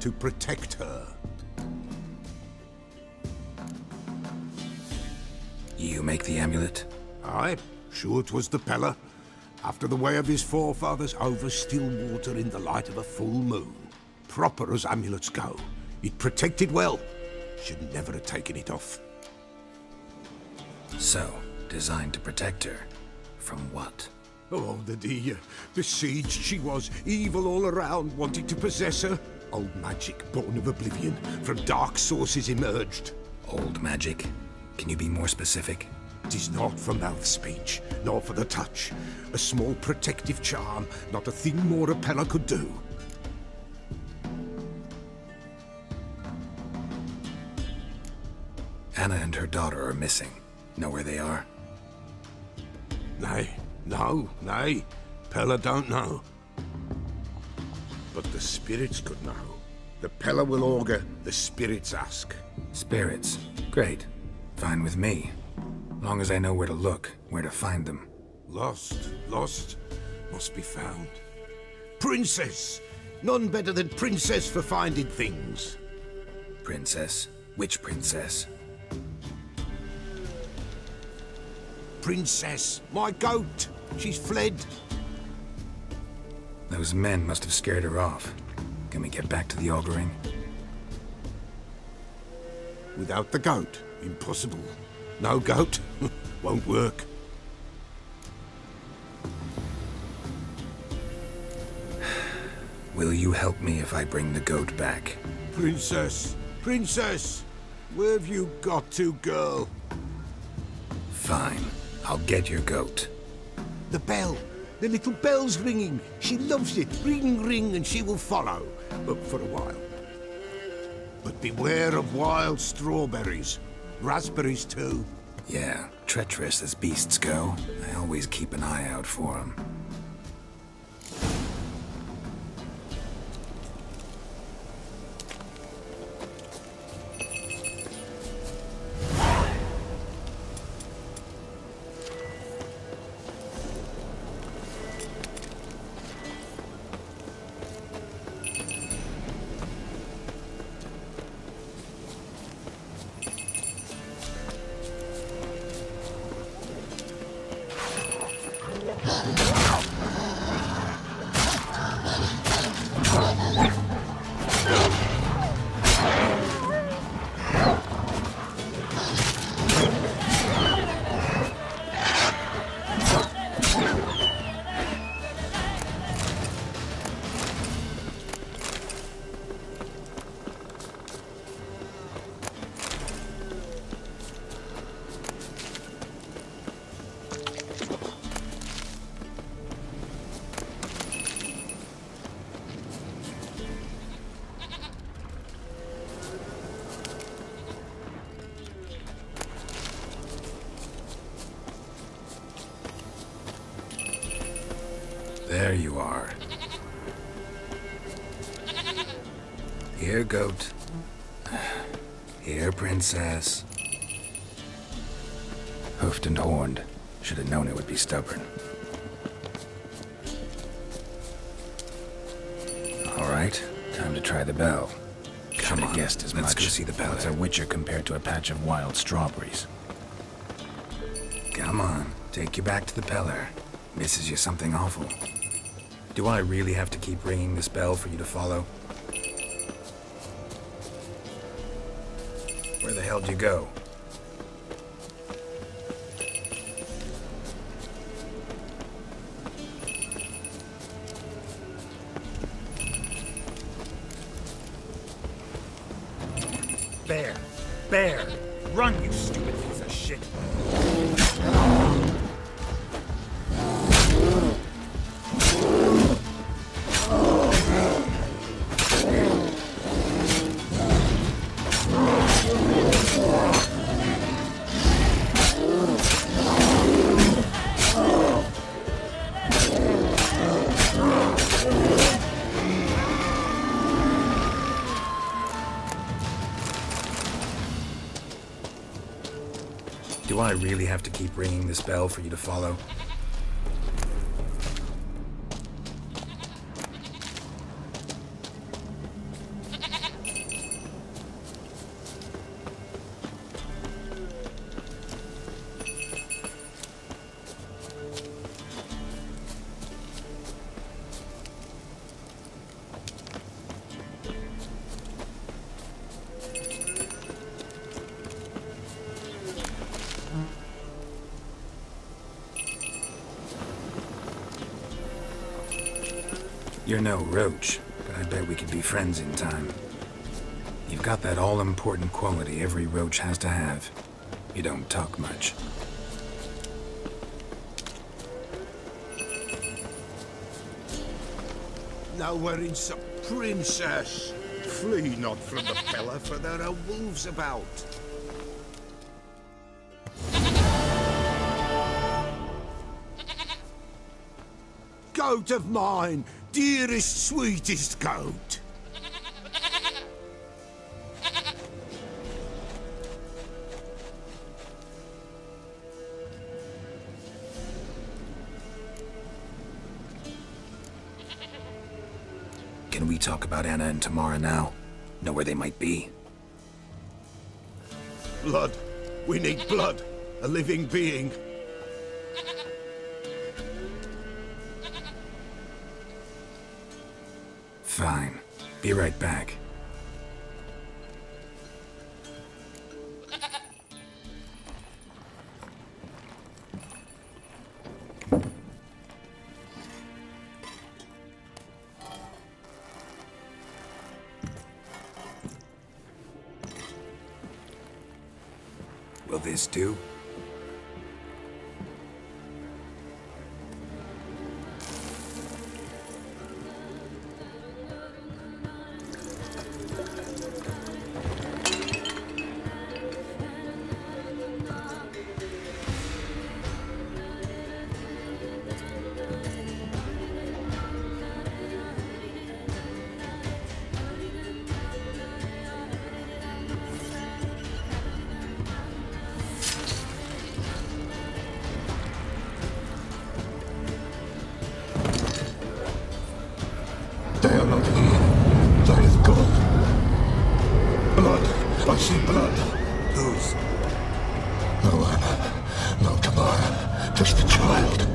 to protect her. You make the amulet? Aye, sure 'twas the Peller. After the way of his forefathers, over still water in the light of a full moon. Proper as amulets go. It protected well. Should never have taken it off. So, designed to protect her. From what? Oh, the besieged she was, evil all around, wanting to possess her. Old magic, born of oblivion, from dark sources emerged. Old magic? Can you be more specific? 'Tis not for mouth speech, nor for the touch. A small protective charm, not a thing more a Pella could do. Anna and her daughter are missing. Know where they are? Nay, nay. Pella don't know. But the spirits could know. The Pella will augur, the spirits ask. Spirits? Great. Fine with me. Long as I know where to look, where to find them. Lost, must be found. Princess! None better than Princess for finding things. Princess? Which princess? Princess, my goat! She's fled. Those men must have scared her off. Can we get back to the auguring? Without the goat, impossible. No goat, won't work. Will you help me if I bring the goat back? Princess! Where have you got to, girl? Fine. I'll get your goat. The bell! The little bell's ringing. She loves it. Ring, ring, and she will follow. But for a while. But beware of wild strawberries. Raspberries, too. Yeah, treacherous as beasts go. I always keep an eye out for them. There you are. Here, goat. Here, princess. Hoofed and horned. Should have known it would be stubborn. All right, time to try the bell. Should have guessed as much. Let's go see the bell. It's a witcher compared to a patch of wild strawberries. Come on, take you back to the Peller. Misses you something awful. Do I really have to keep ringing this bell for you to follow? Where the hell did you go? Bear! Run, you stupid piece of shit! Do I really have to keep ringing this bell for you to follow? You're no roach, but I bet we could be friends in time. You've got that all-important quality every roach has to have. You don't talk much. Nowhere in sight. Princess! Flee not from the fella, for there are wolves about. Goat of mine, dearest, sweetest goat. Can we talk about Anna and Tamara now? Know where they might be? Blood. We need blood. A living being. Fine. Be right back. Will this do? They are not here. That is gone. Blood. I see blood. Whose? No Anna. No Tamara. Just a child.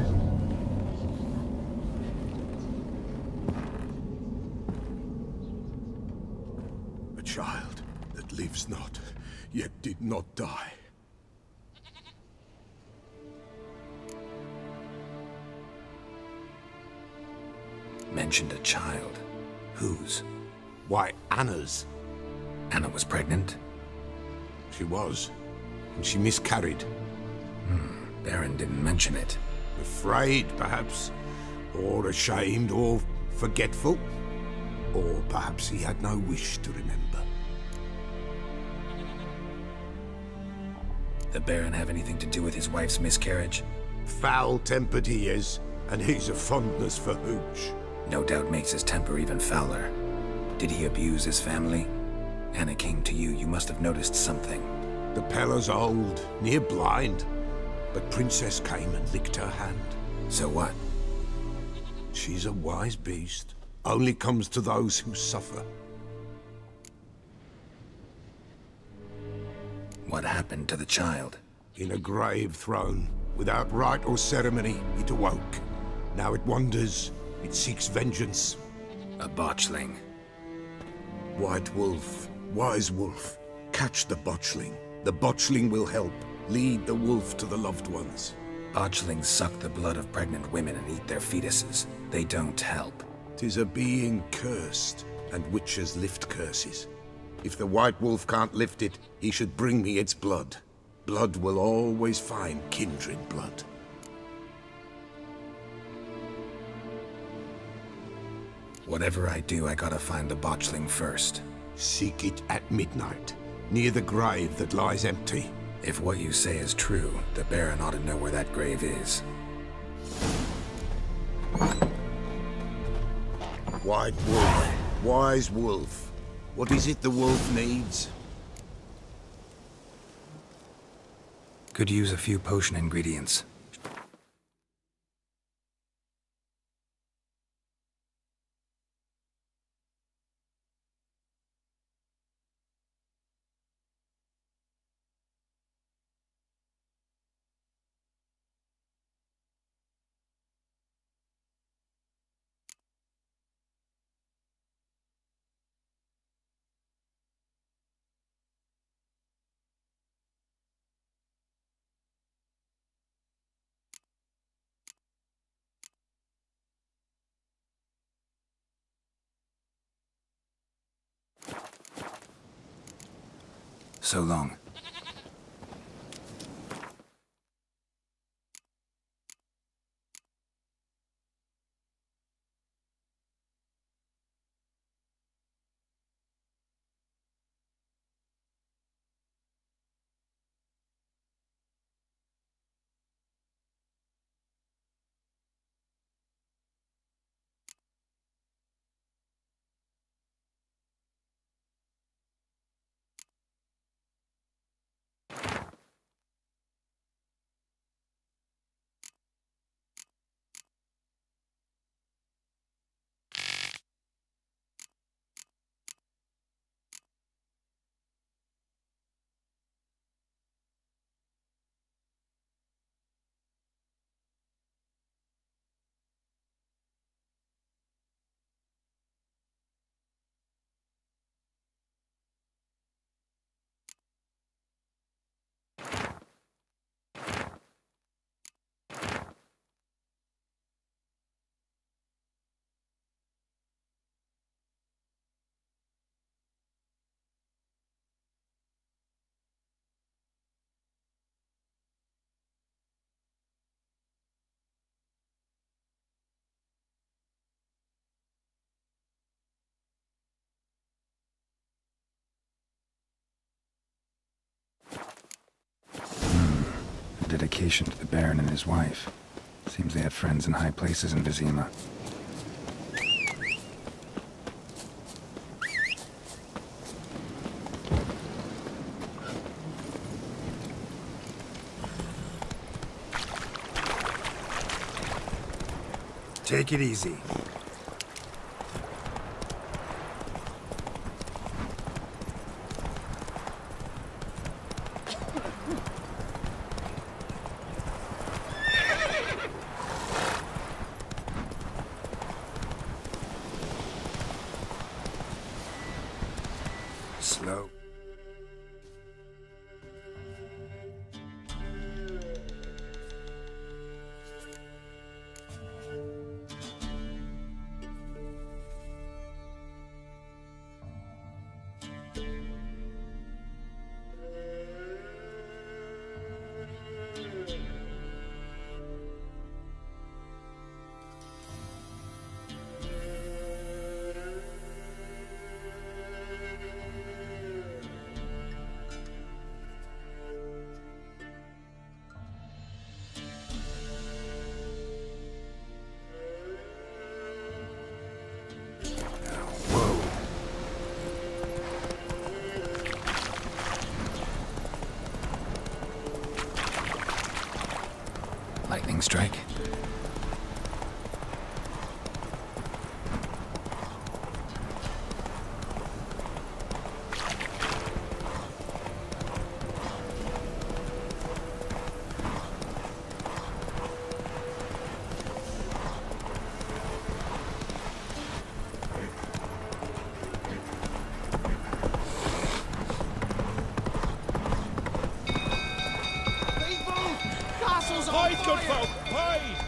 A child that lives not, yet did not die. Mentioned a child. Whose? Why, Anna's. Anna was pregnant? She was. And she miscarried. Baron didn't mention it. Afraid, perhaps. Or ashamed, or forgetful. Or perhaps he had no wish to remember. The Baron have anything to do with his wife's miscarriage? Foul-tempered he is, and he's a fondness for hooch. No doubt makes his temper even fouler. Did he abuse his family? Anna came to you. You must have noticed something. The Pella's old, near blind. But Princess came and licked her hand. So what? She's a wise beast. Only comes to those who suffer. What happened to the child? In a grave thrown. Without rite or ceremony, it awoke. Now it wanders. It seeks vengeance. A botchling. White wolf, wise wolf. Catch the botchling. The botchling will help. Lead the wolf to the loved ones. Botchlings suck the blood of pregnant women and eat their fetuses. They don't help. 'Tis a being cursed, and witches lift curses. If the white wolf can't lift it, he should bring me its blood. Blood will always find kindred blood. Whatever I do, I gotta find the botchling first. Seek it at midnight, near the grave that lies empty. If what you say is true, the Baron ought to know where that grave is. White wolf, wise wolf. What is it the wolf needs? Could use a few potion ingredients. So long. Dedication to the Baron and his wife. Seems they had friends in high places in Vizima. Take it easy. Slow. Lightning strike. Hide, good folk! Hide!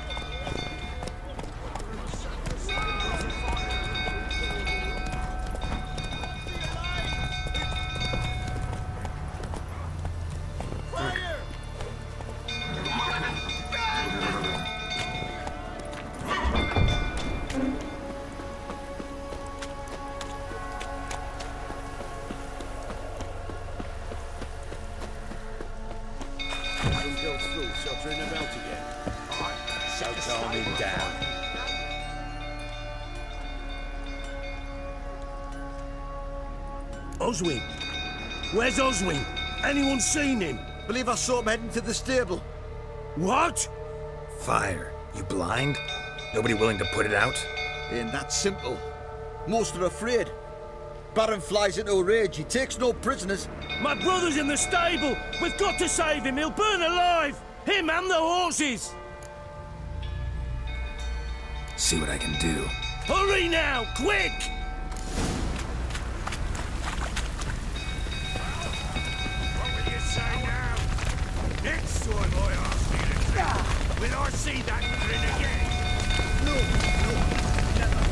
Sheltering about again. So calm him down. Oswin! Where's Oswin? Anyone seen him? Believe I saw him heading to the stable. What? Fire. You blind? Nobody willing to put it out? Ain't that simple. Most are afraid. Baron flies into a rage. He takes no prisoners. My brother's in the stable! We've got to save him! He'll burn alive! Him and the horses! See what I can do. Hurry now! Quick! What will you say now? Next time I ask you to drink, will I see that grin again? No, never.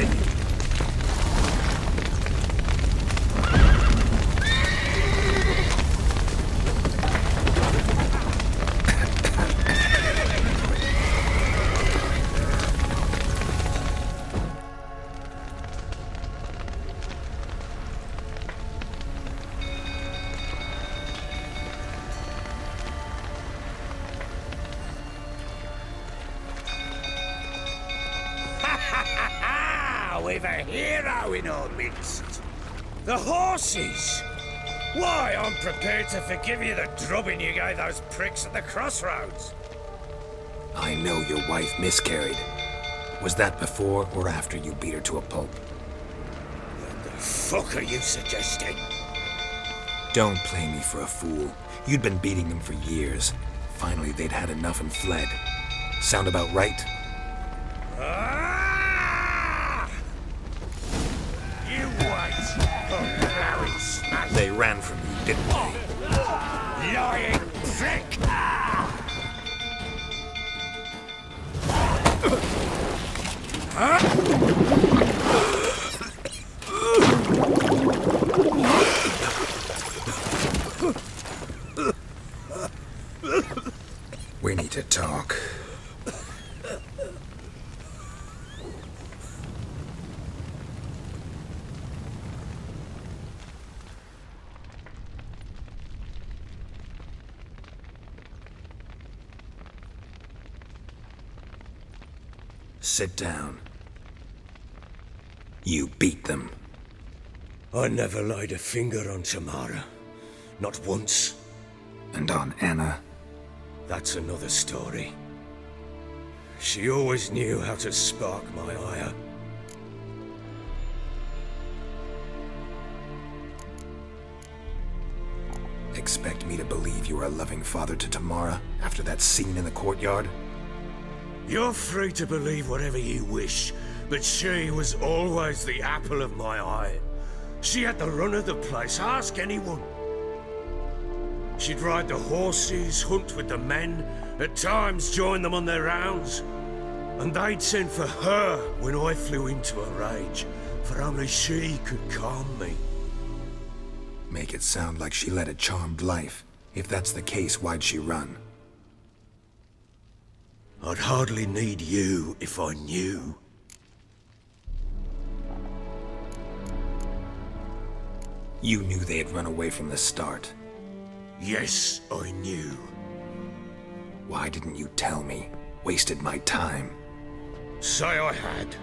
shit! We've a hero in our midst. The horses! Why, I'm prepared to forgive you the drubbing you gave those pricks at the crossroads. I know your wife miscarried. Was that before or after you beat her to a pulp? What the fuck are you suggesting? Don't play me for a fool. You'd been beating them for years. Finally, they'd had enough and fled. Sound about right? You wait. They ran from you, didn't they? Lying prick! We need to talk. Sit down. You beat them. I never laid a finger on Tamara. Not once. And on Anna? That's another story. She always knew how to spark my ire. Expect me to believe you were a loving father to Tamara after that scene in the courtyard? You're free to believe whatever you wish, but she was always the apple of my eye. She had the run of the place, ask anyone. She'd ride the horses, hunt with the men, at times join them on their rounds. And they'd send for her when I flew into a rage, for only she could calm me. Make it sound like she led a charmed life. If that's the case, why'd she run? I'd hardly need you if I knew. You knew they had run away from the start. Yes, I knew. Why didn't you tell me? Wasted my time. Say I had.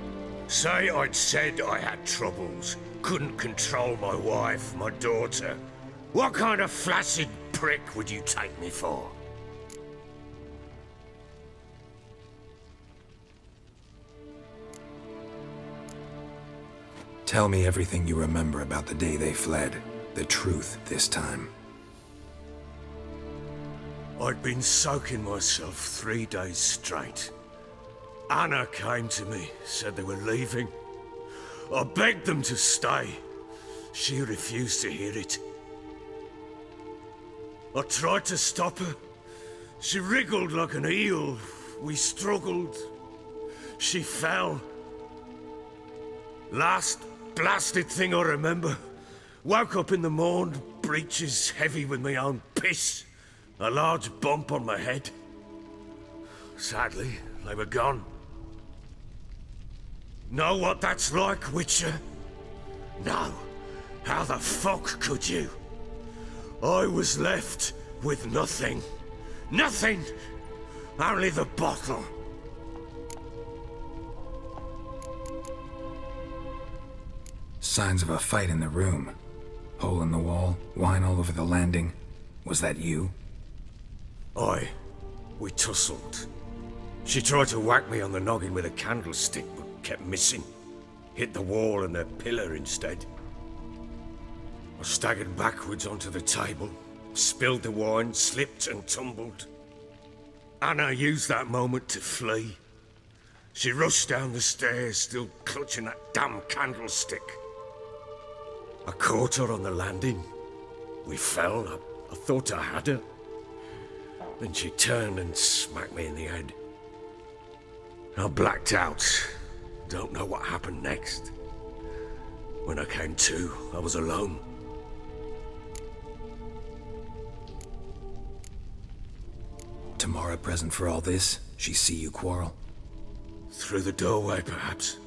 Say I'd said I had troubles. Couldn't control my wife, my daughter. What kind of flaccid prick would you take me for? Tell me everything you remember about the day they fled. The truth this time. I'd been soaking myself 3 days straight. Anna came to me, said they were leaving. I begged them to stay. She refused to hear it. I tried to stop her. She wriggled like an eel. We struggled. She fell. Last blasted thing I remember. Woke up in the morn, breeches heavy with my own piss. A large bump on my head. Sadly, they were gone. Know what that's like, Witcher? No. How the fuck could you? I was left with nothing. Nothing! Only the bottle. Signs of a fight in the room. Hole in the wall, wine all over the landing. Was that you? Aye. We tussled. She tried to whack me on the noggin with a candlestick, but kept missing. Hit the wall and a pillar instead. I staggered backwards onto the table, spilled the wine, slipped and tumbled. Anna used that moment to flee. She rushed down the stairs, still clutching that damn candlestick. I caught her on the landing. We fell. I thought I had her. Then she turned and smacked me in the head. I blacked out. Don't know what happened next. When I came to, I was alone. Tamara present for all this? She see you quarrel? Through the doorway, perhaps.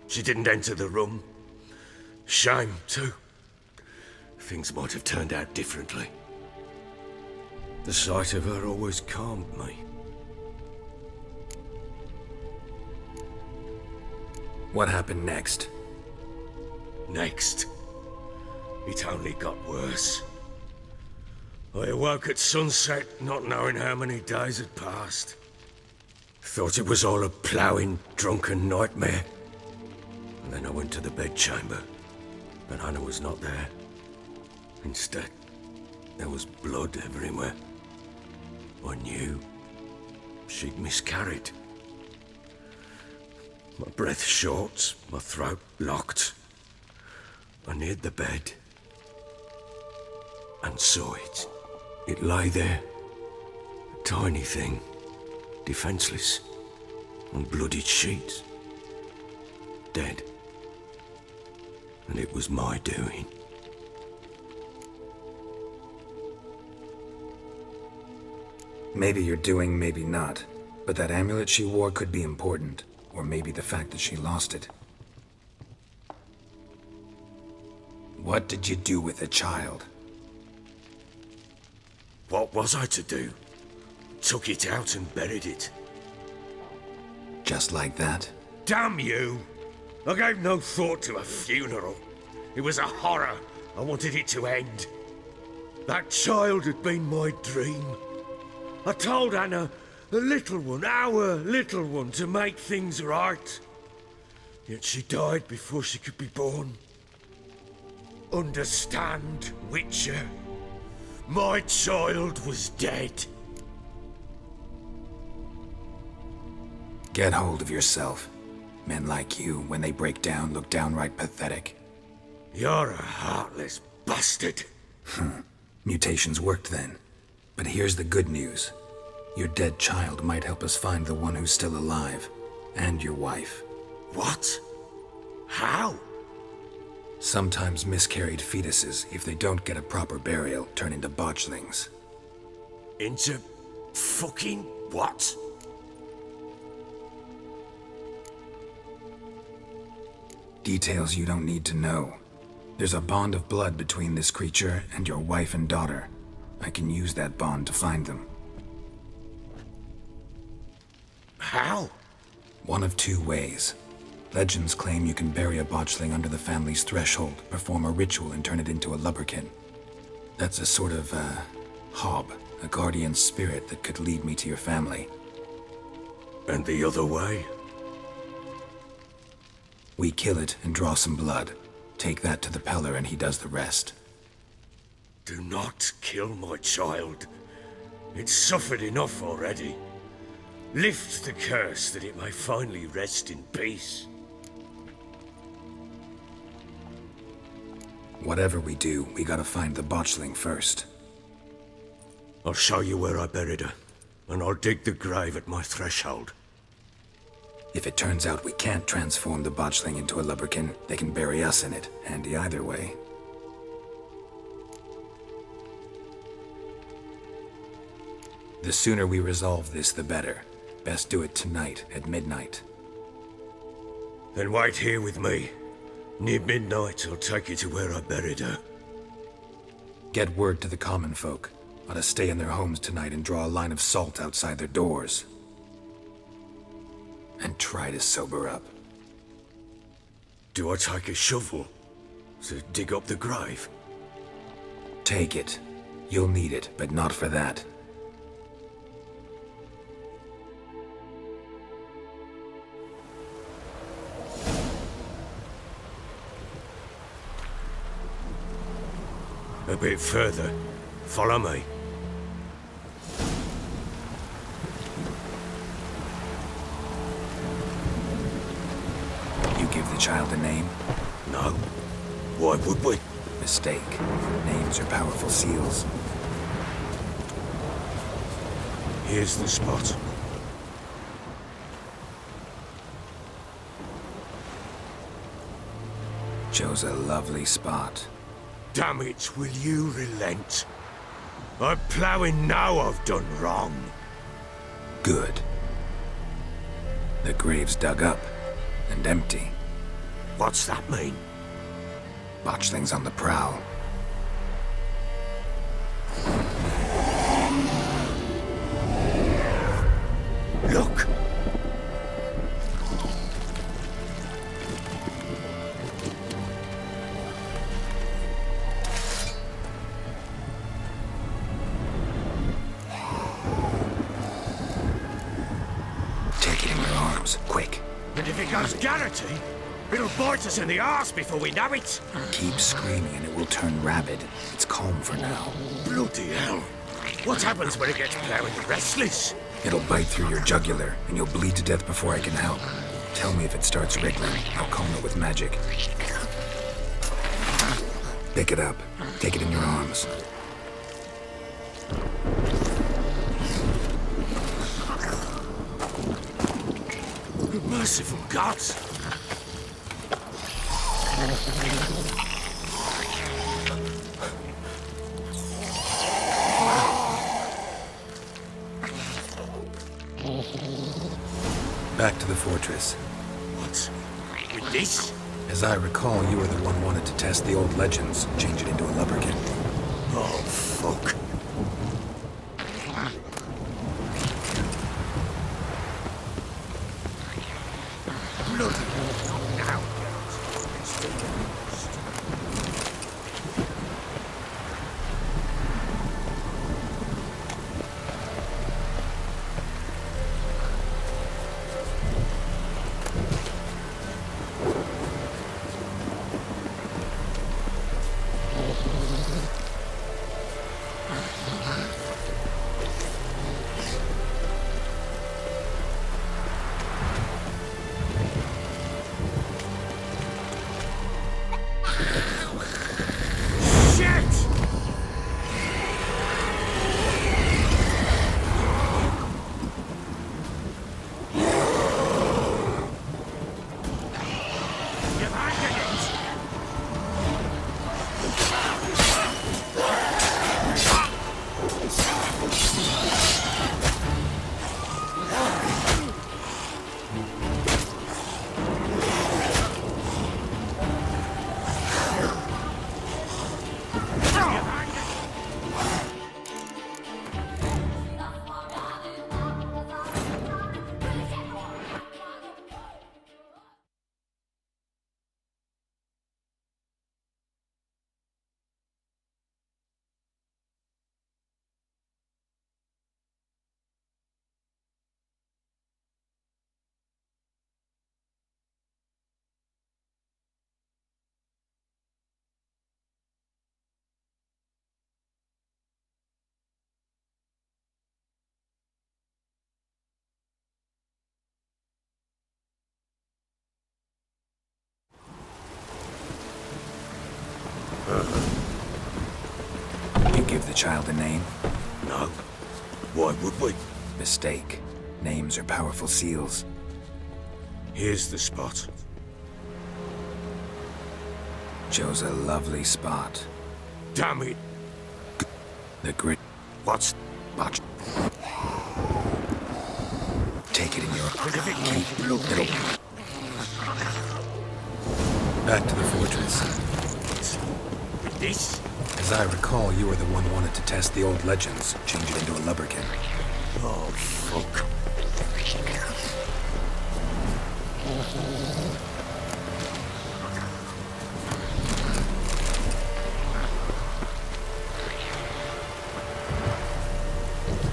She didn't enter the room. Shame, too. Things might have turned out differently. The sight of her always calmed me. What happened next? Next? It only got worse. I awoke at sunset, not knowing how many days had passed. Thought it was all a ploughing, drunken nightmare. And then I went to the bedchamber, but Anna was not there. Instead, there was blood everywhere. I knew she'd miscarried. My breath short, my throat locked. I neared the bed and saw it. It lay there, a tiny thing, defenseless, on bloodied sheets, dead. And it was my doing. Maybe you're doing, maybe not. But that amulet she wore could be important. Or maybe the fact that she lost it. What did you do with the child? What was I to do? Took it out and buried it. Just like that? Damn you! I gave no thought to a funeral. It was a horror. I wanted it to end. That child had been my dream. I told Anna, the little one, our little one, to make things right. Yet she died before she could be born. Understand, Witcher? My child was dead. Get hold of yourself. Men like you, when they break down, look downright pathetic. You're a heartless bastard. Mutations worked then. But here's the good news. Your dead child might help us find the one who's still alive. And your wife. What? How? Sometimes miscarried fetuses, if they don't get a proper burial, turn into botchlings. Into fucking what? Details you don't need to know. There's a bond of blood between this creature and your wife and daughter. I can use that bond to find them. How? One of two ways. Legends claim you can bury a botchling under the family's threshold, perform a ritual and turn it into a lubberkin. That's a sort of, hob, a guardian spirit that could lead me to your family. And the other way? We kill it and draw some blood. Take that to the Peller and he does the rest. Do not kill my child. It's suffered enough already. Lift the curse that it may finally rest in peace. Whatever we do, we gotta find the botchling first. I'll show you where I buried her, and I'll dig the grave at my threshold. If it turns out we can't transform the botchling into a lubberkin, they can bury us in it. Handy either way. The sooner we resolve this, the better. Best do it tonight, at midnight. Then wait here with me. Near midnight, I'll take you to where I buried her. Get word to the common folk. Ought to stay in their homes tonight and draw a line of salt outside their doors. And try to sober up. Do I take a shovel to dig up the grave? Take it. You'll need it, but not for that. A bit further. Follow me. You give the child a name? No. Why would we? Mistake. Names are powerful seals. Here's the spot. Chose a lovely spot. Damn it, will you relent? I'm ploughing now I've done wrong. Good. The grave's dug up and empty. What's that mean? Botchlings on the prowl. Look! Take it in your arms, quick. And if it goes garrety, it'll bite us in the arse before we know it. Keep screaming and it will turn rabid. It's calm for now. Bloody hell. What happens when it gets ploughing restless? It'll bite through your jugular, and you'll bleed to death before I can help. Tell me if it starts wriggling. I'll calm it with magic. Pick it up. Take it in your arms. Merciful gods! Back to the fortress. What? With this? As I recall, you were the one wanted to test the old legends, change it into a lubricant. Oh, fuck. Bloody now. You give the child a name? No. Why would we? Mistake. Names are powerful seals. Here's the spot. Chose a lovely spot. Damn it. The grit. What's... Botch. Take it in your... Keep looking. Back to the fortress. With this? As I recall, you were the one wanted to test the old legends, change it into a lubricant. Oh, fuck.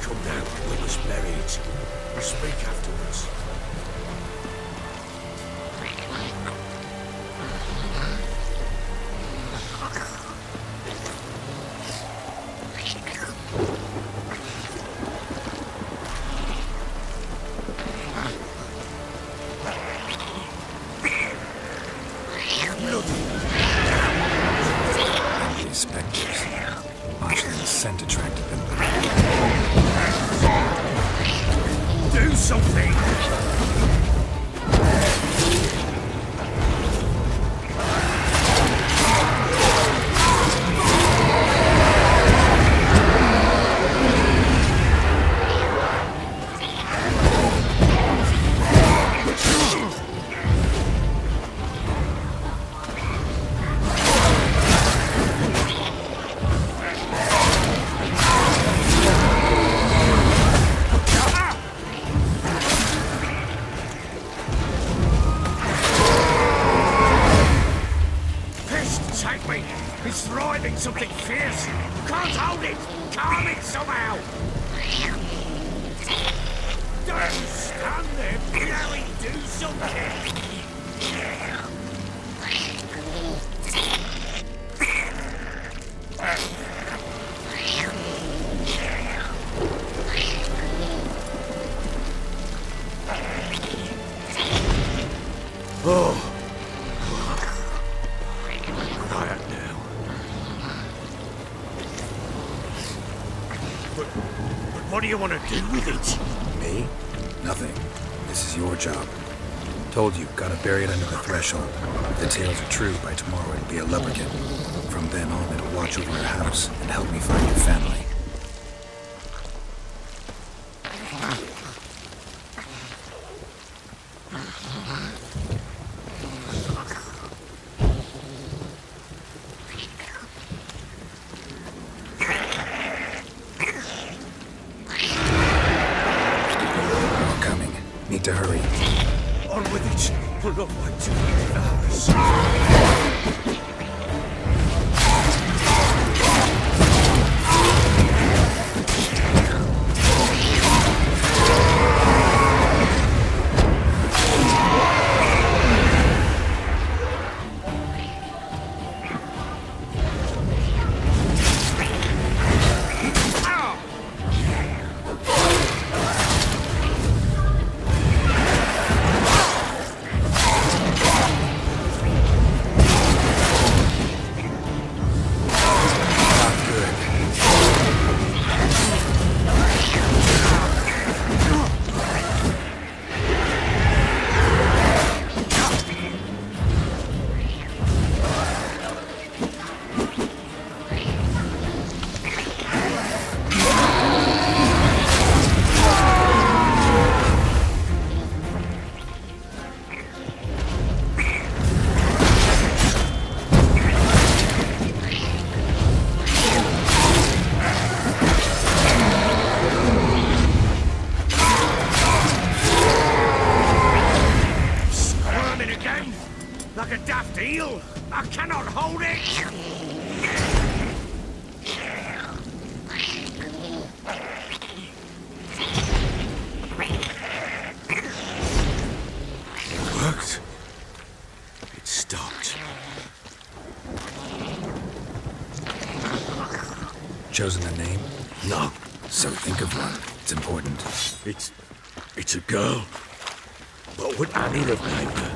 Come down, we must bury it. We'll speak afterwards. having something fierce. Can't hold it. Calm it somehow. Don't stand there, bloody do something. Oh. Quiet now. But what do you want to do with it? Me? Nothing. This is your job. Told you, gotta bury it under the threshold. If the tales are true, by tomorrow it'll be a lubricant. From then on, it'll watch over your house and help me find your family. Need to hurry. On with it. We'll not wait 2 hours. Like a daft eel! I cannot hold it! It worked. It stopped. Chosen a name? No. So think of one. It's important. It's a girl. What would Annie have named her?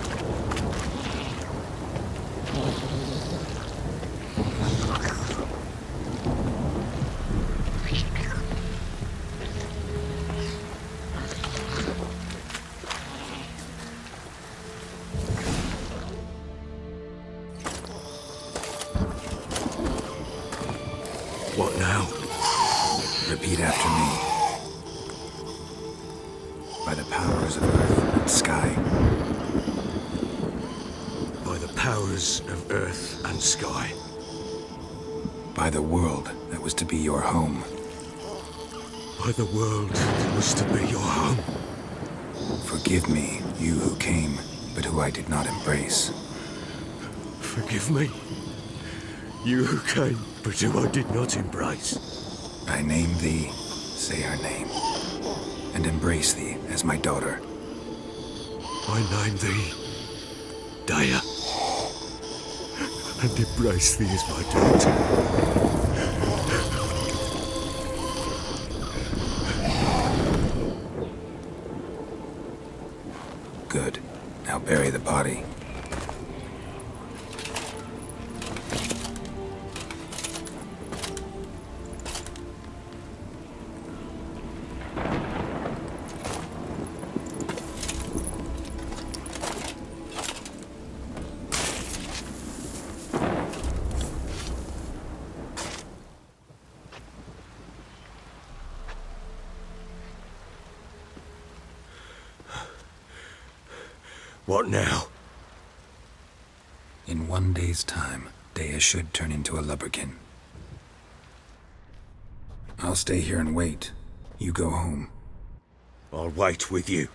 What now? Repeat after me. By the powers of earth and sky. By the powers of earth and sky. By the world that was to be your home. By the world that was to be your home. Forgive me, you who came, but who I did not embrace. Forgive me, you who came, but who I did not embrace. I name thee, say her name, and embrace thee as my daughter. I name thee, Daya, and embrace thee as my daughter. Good. Now bury the body. What now? In 1 day's time, Daya should turn into a lubberkin. I'll stay here and wait. You go home. I'll wait with you.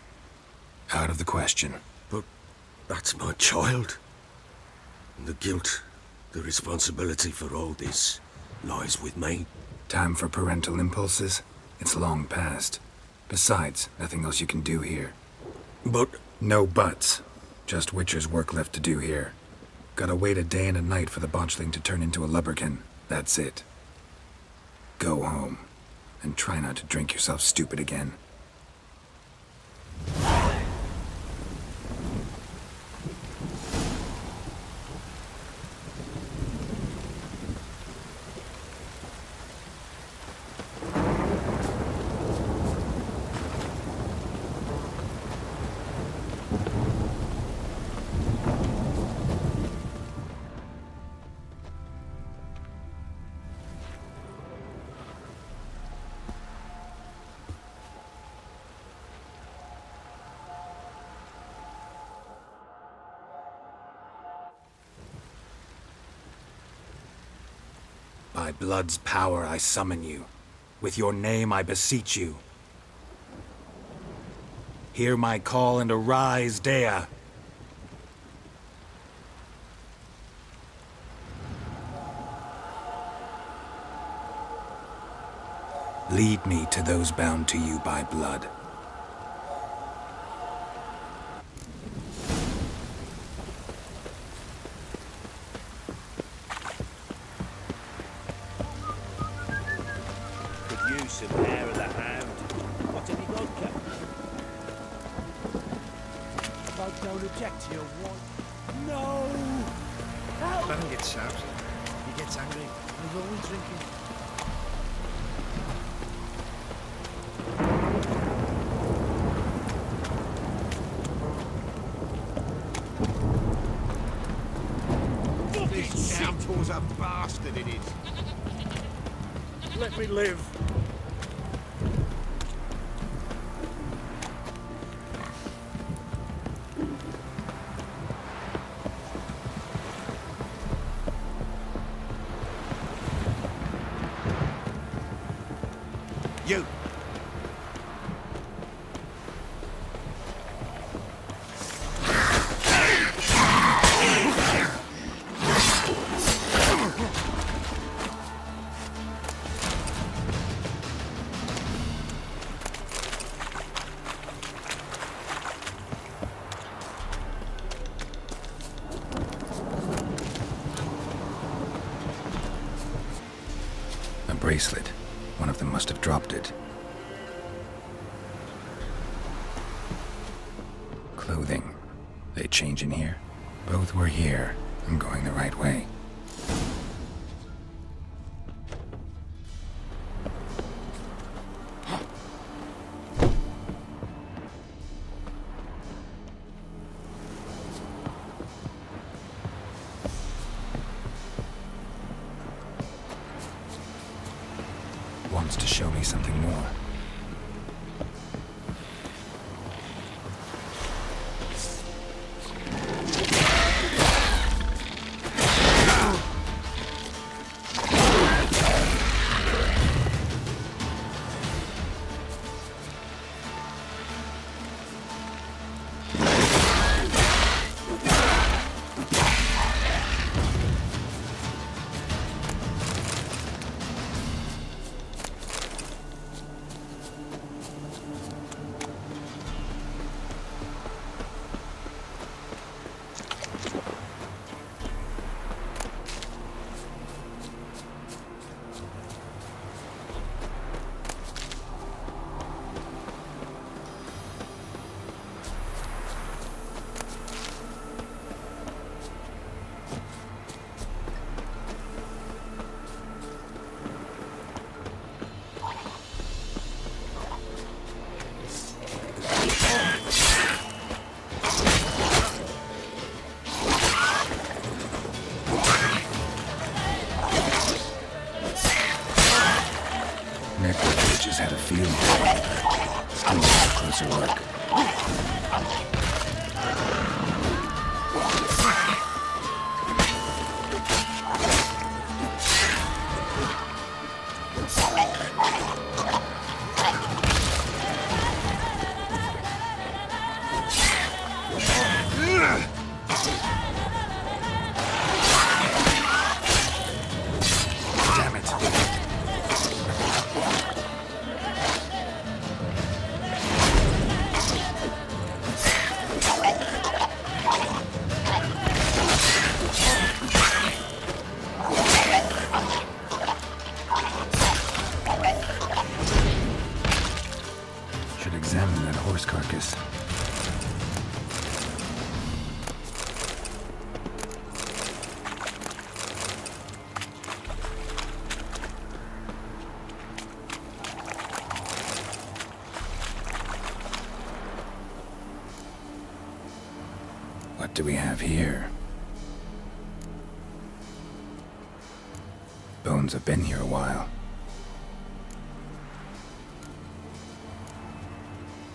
Out of the question. But that's my child. And the The responsibility for all this lies with me. Time for parental impulses? It's long past. Besides, nothing else you can do here. But... No buts. Just Witcher's work left to do here. Gotta wait a day and a night for the botchling to turn into a lubberkin. That's it. Go home. And try not to drink yourself stupid again. By blood's power I summon you. With your name I beseech you. Hear my call and arise, Dea. Lead me to those bound to you by blood. Some hair of the hound. What have you got, Captain? Folk don't object to your wine. No! Help! Let him get shouted. He gets angry. He's always drinking. This Nepton's a bastard, it is. Let me live. You. A bracelet. One of them must have dropped it. Clothing. They change in here? Both were here. I'm going the right way. Wants to show me something more. What do we have here? Bones have been here a while.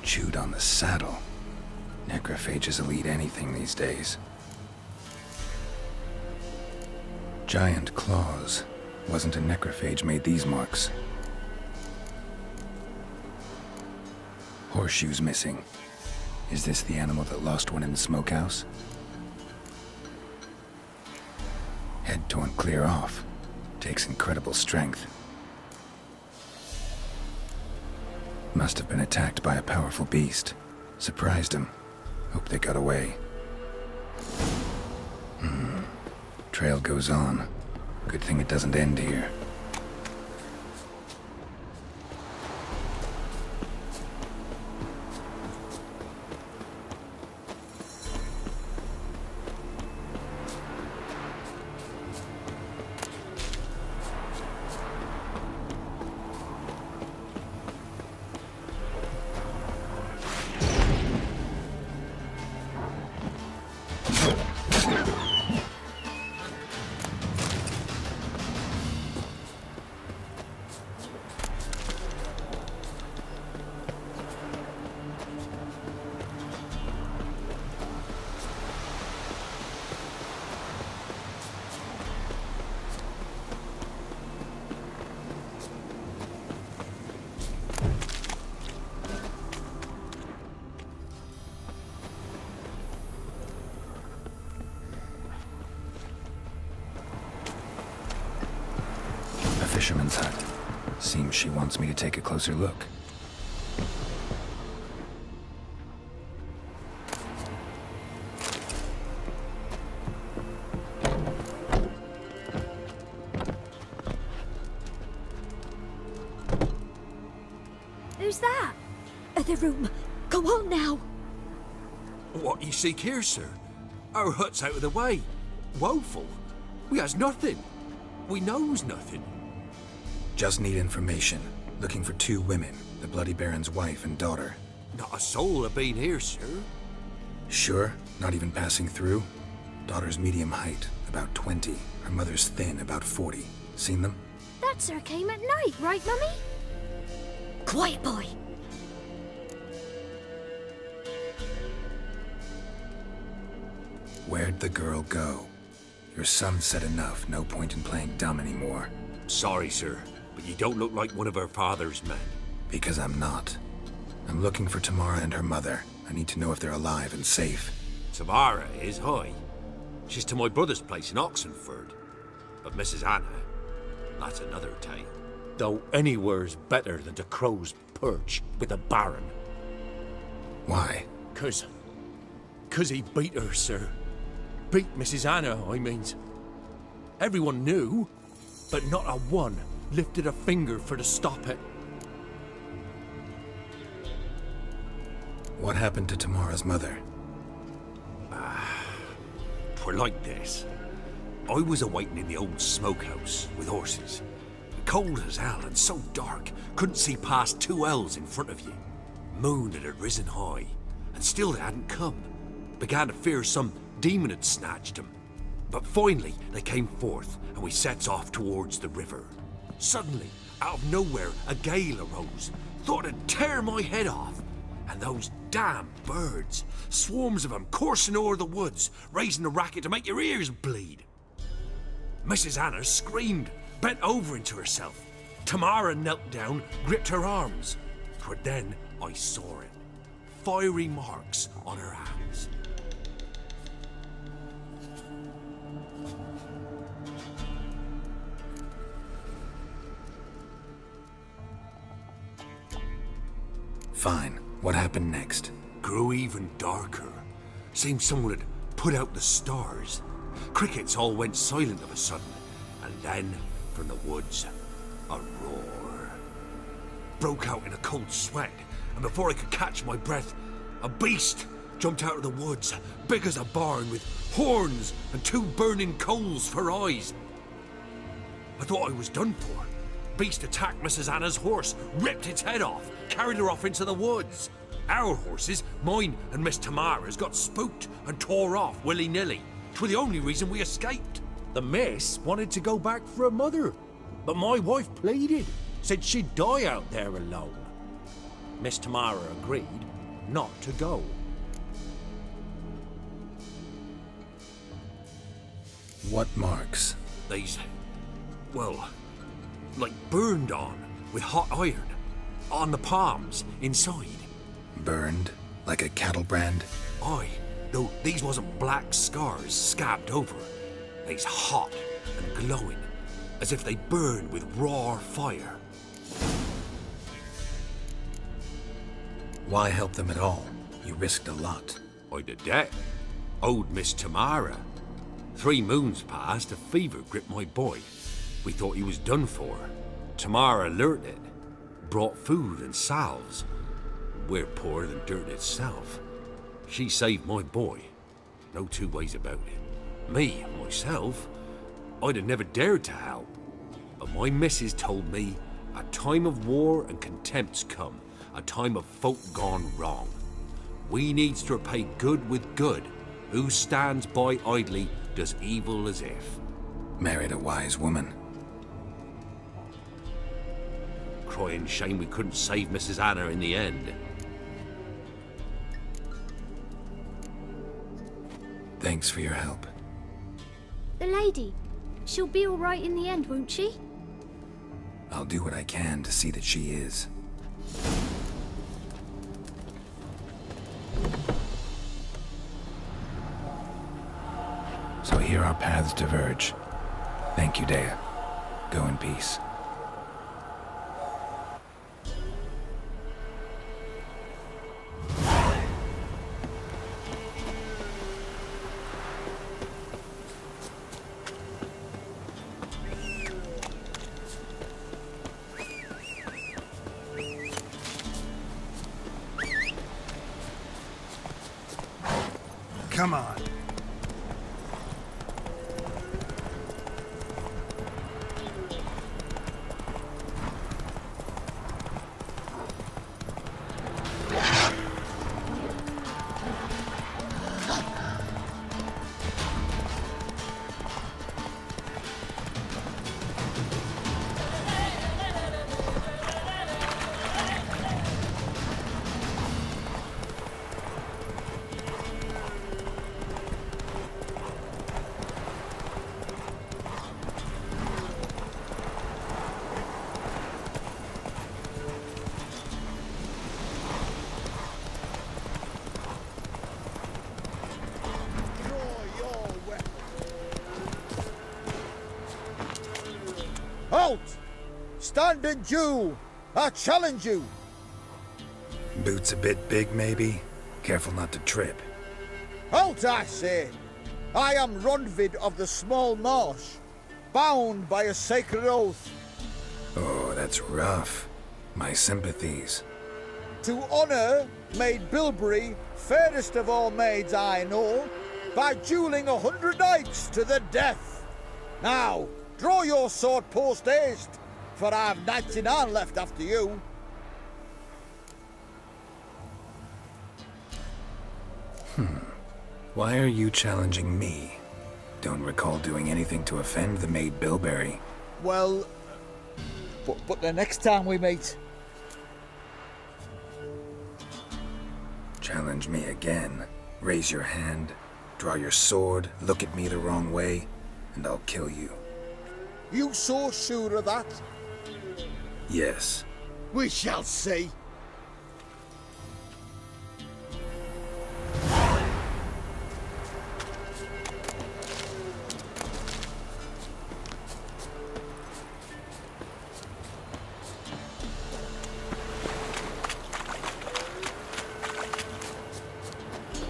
Chewed on the saddle. Necrophages will eat anything these days. Giant claws. Wasn't a necrophage made these marks. Horseshoes missing. Is this the animal that lost one in the smokehouse? Head torn clear off. Takes incredible strength. Must have been attacked by a powerful beast. Surprised him. Hope they got away. Trail goes on. Good thing it doesn't end here. Fisherman's hut. Seems she wants me to take a closer look. Who's that? The room. Go on now. What you seek here, sir? Our hut's out of the way. Woeful. We has nothing. We knows nothing. Just need information. Looking for 2 women, the Bloody Baron's wife and daughter. Not a soul have been here, sir. Sure? Not even passing through? Daughter's medium height, about 20. Her mother's thin, about 40. Seen them? That sir came at night, right, Mummy? Quiet, boy. Where'd the girl go? Your son said enough. No point in playing dumb anymore. Sorry, sir, but you don't look like one of her father's men. Because I'm not. I'm looking for Tamara and her mother. I need to know if they're alive and safe. Tamara is, hi. She's to my brother's place in Oxenford. But Mrs. Anna, that's another tale. Though anywhere's better than the Crow's Perch with a Baron. Why? 'Cause he beat her, sir. Beat Mrs. Anna, I means. Everyone knew, but not a one lifted a finger for to stop it. What happened to Tamara's mother? 'Twere like this. I was awaiting in the old smokehouse with horses. Cold as hell and so dark, couldn't see past 2 ells in front of you. Moon had risen high, and still they hadn't come. Began to fear some demon had snatched them. But finally, they came forth, and we sets off towards the river. Suddenly, out of nowhere, a gale arose. Thought it'd tear my head off. And those damn birds, swarms of them coursing o'er the woods, raising a racket to make your ears bleed. Mrs. Anna screamed, bent over into herself. Tamara knelt down, gripped her arms. 'Twere then I saw it. Fiery marks on her hands. Fine. What happened next? Grew even darker. Seemed someone had put out the stars. Crickets all went silent of a sudden. And then, from the woods, a roar. Broke out in a cold sweat, and before I could catch my breath, a beast jumped out of the woods, big as a barn, with horns and 2 burning coals for eyes. I thought I was done for. Beast attacked Mrs. Anna's horse, ripped its head off, carried her off into the woods. Our horses, mine and Miss Tamara's, got spooked and tore off willy-nilly. 'Twere the only reason we escaped. The miss wanted to go back for her mother, but my wife pleaded, said she'd die out there alone. Miss Tamara agreed not to go. What marks? These, well, like burned on with hot iron. On the palms, inside. Burned? Like a cattle brand? Aye, though these wasn't black scars scabbed over. They's hot and glowing, as if they burned with raw fire. Why help them at all? You risked a lot. I did that. Owed Miss Tamara. 3 moons passed, a fever gripped my boy. We thought he was done for. Tamara learnt it. Brought food and salves. We're poorer than dirt itself. She saved my boy. No 2 ways about it. Me, myself, I'd have never dared to help. But my missus told me a time of war and contempt's come. A time of folk gone wrong. We needs to repay good with good. Who stands by idly does evil as if. Married a wise woman. Crying shame we couldn't save Mrs. Anna in the end. Thanks for your help. The lady, she'll be all right in the end, won't she? I'll do what I can to see that she is. So here our paths diverge. Thank you, Dea. Go in peace. Come on. Halt! Stand and do! I challenge you! Boots a bit big, maybe? Careful not to trip. Halt, I say! I am Ronvid of the Small Marsh, bound by a sacred oath. Oh, that's rough. My sympathies. To honour Maid Bilberry, fairest of all maids I know, by duelling 100 knights to the death. Now, draw your sword post haste, for I've 99 left after you. Why are you challenging me? Don't recall doing anything to offend the Maid Bilberry. Well, but the next time we meet... Challenge me again. Raise your hand, draw your sword, look at me the wrong way, and I'll kill you. You so sure of that? Yes. We shall see.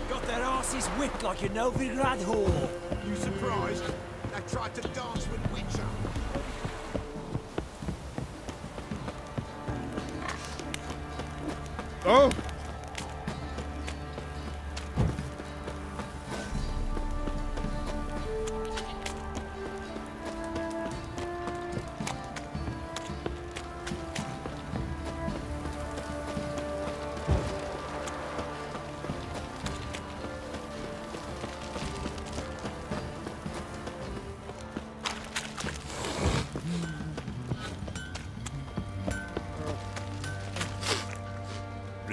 Got their asses whipped like a Novigrad whore. You surprised? They tried to dance with Witcher. Oh!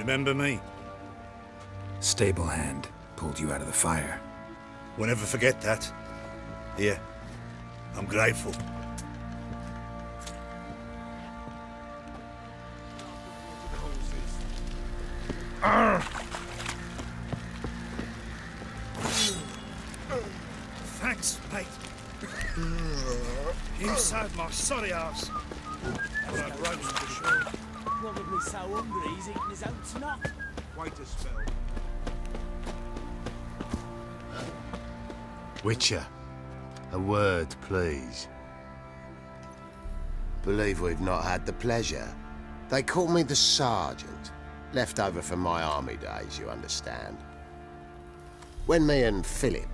Remember me? Stable hand pulled you out of the fire. We'll never forget that. Here, I'm grateful. Thanks, mate. You saved my sorry ass. That roast for sure. Probably so hungry he's eating his own snot. Wait a spell. Witcher, a word, please. Believe we've not had the pleasure. They call me the Sergeant. Left over from my army days, you understand. When me and Philip,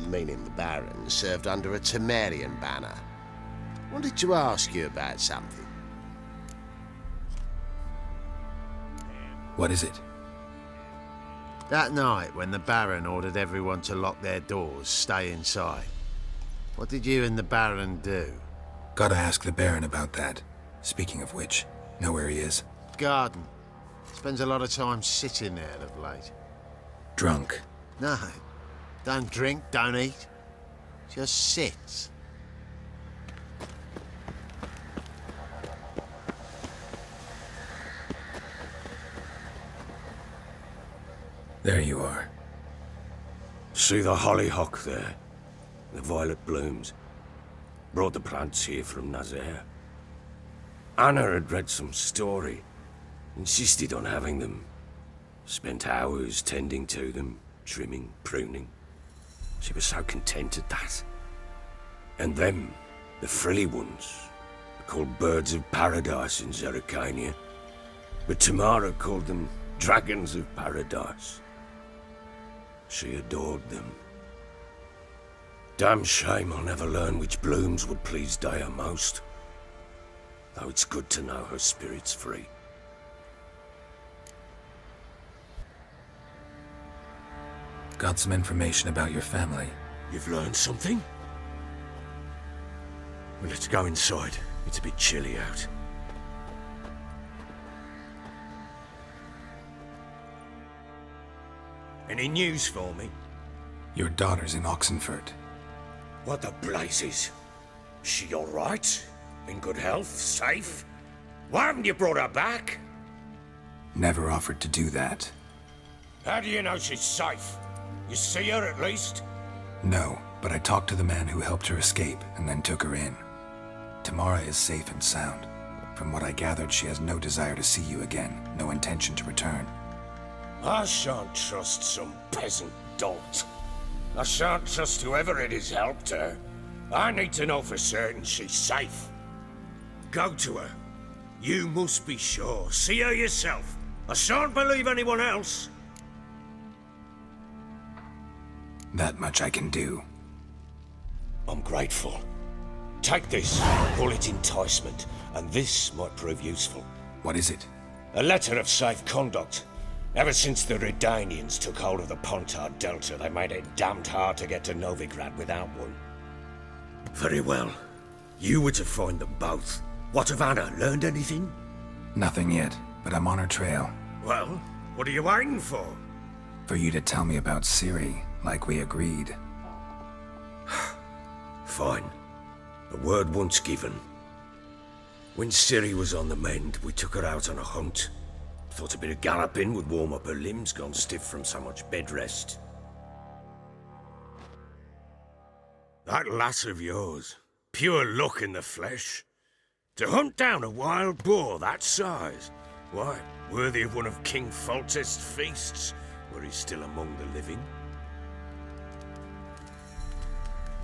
meaning the Baron, served under a Temerian banner, wanted to ask you about something. What is it? That night, when the Baron ordered everyone to lock their doors, stay inside, what did you and the Baron do? Gotta ask the Baron about that. Speaking of which, know where he is? Garden. Spends a lot of time sitting there of late. Drunk. No. Don't drink, don't eat. Just sits. There you are. See the hollyhock there? The violet blooms. Brought the plants here from Nazaire. Anna had read some story. Insisted on having them. Spent hours tending to them, trimming, pruning. She was so content at that. And them, the frilly ones, are called birds of paradise in Zerrikania. But Tamara called them dragons of paradise. She adored them. Damn shame I'll never learn which blooms would please Dea most. Though it's good to know her spirit's free. Got some information about your family. You've learned something? Well, let's go inside. It's a bit chilly out. Any news for me? Your daughter's in Oxenfurt. What the blazes? She all right? In good health? Safe? Why haven't you brought her back? Never offered to do that. How do you know she's safe? You see her at least? No, but I talked to the man who helped her escape and then took her in. Tamara is safe and sound. From what I gathered, she has no desire to see you again, no intention to return. I shan't trust some peasant dolt. I shan't trust whoever it is helped her. I need to know for certain she's safe. Go to her. You must be sure. See her yourself. I shan't believe anyone else. That much I can do. I'm grateful. Take this. Call it enticement, and this might prove useful. What is it? A letter of safe conduct. Ever since the Redanians took hold of the Pontard Delta, they made it damned hard to get to Novigrad without one. Very well. You were to find them both. What of Anna? Learned anything? Nothing yet, but I'm on her trail. Well, what are you waiting for? For you to tell me about Ciri, like we agreed. Fine. A word once given. When Ciri was on the mend, we took her out on a hunt. Thought a bit of galloping would warm up her limbs, gone stiff from so much bed rest. That lass of yours, pure luck in the flesh. To hunt down a wild boar that size, why, worthy of one of King Foltest's feasts, where he's still among the living.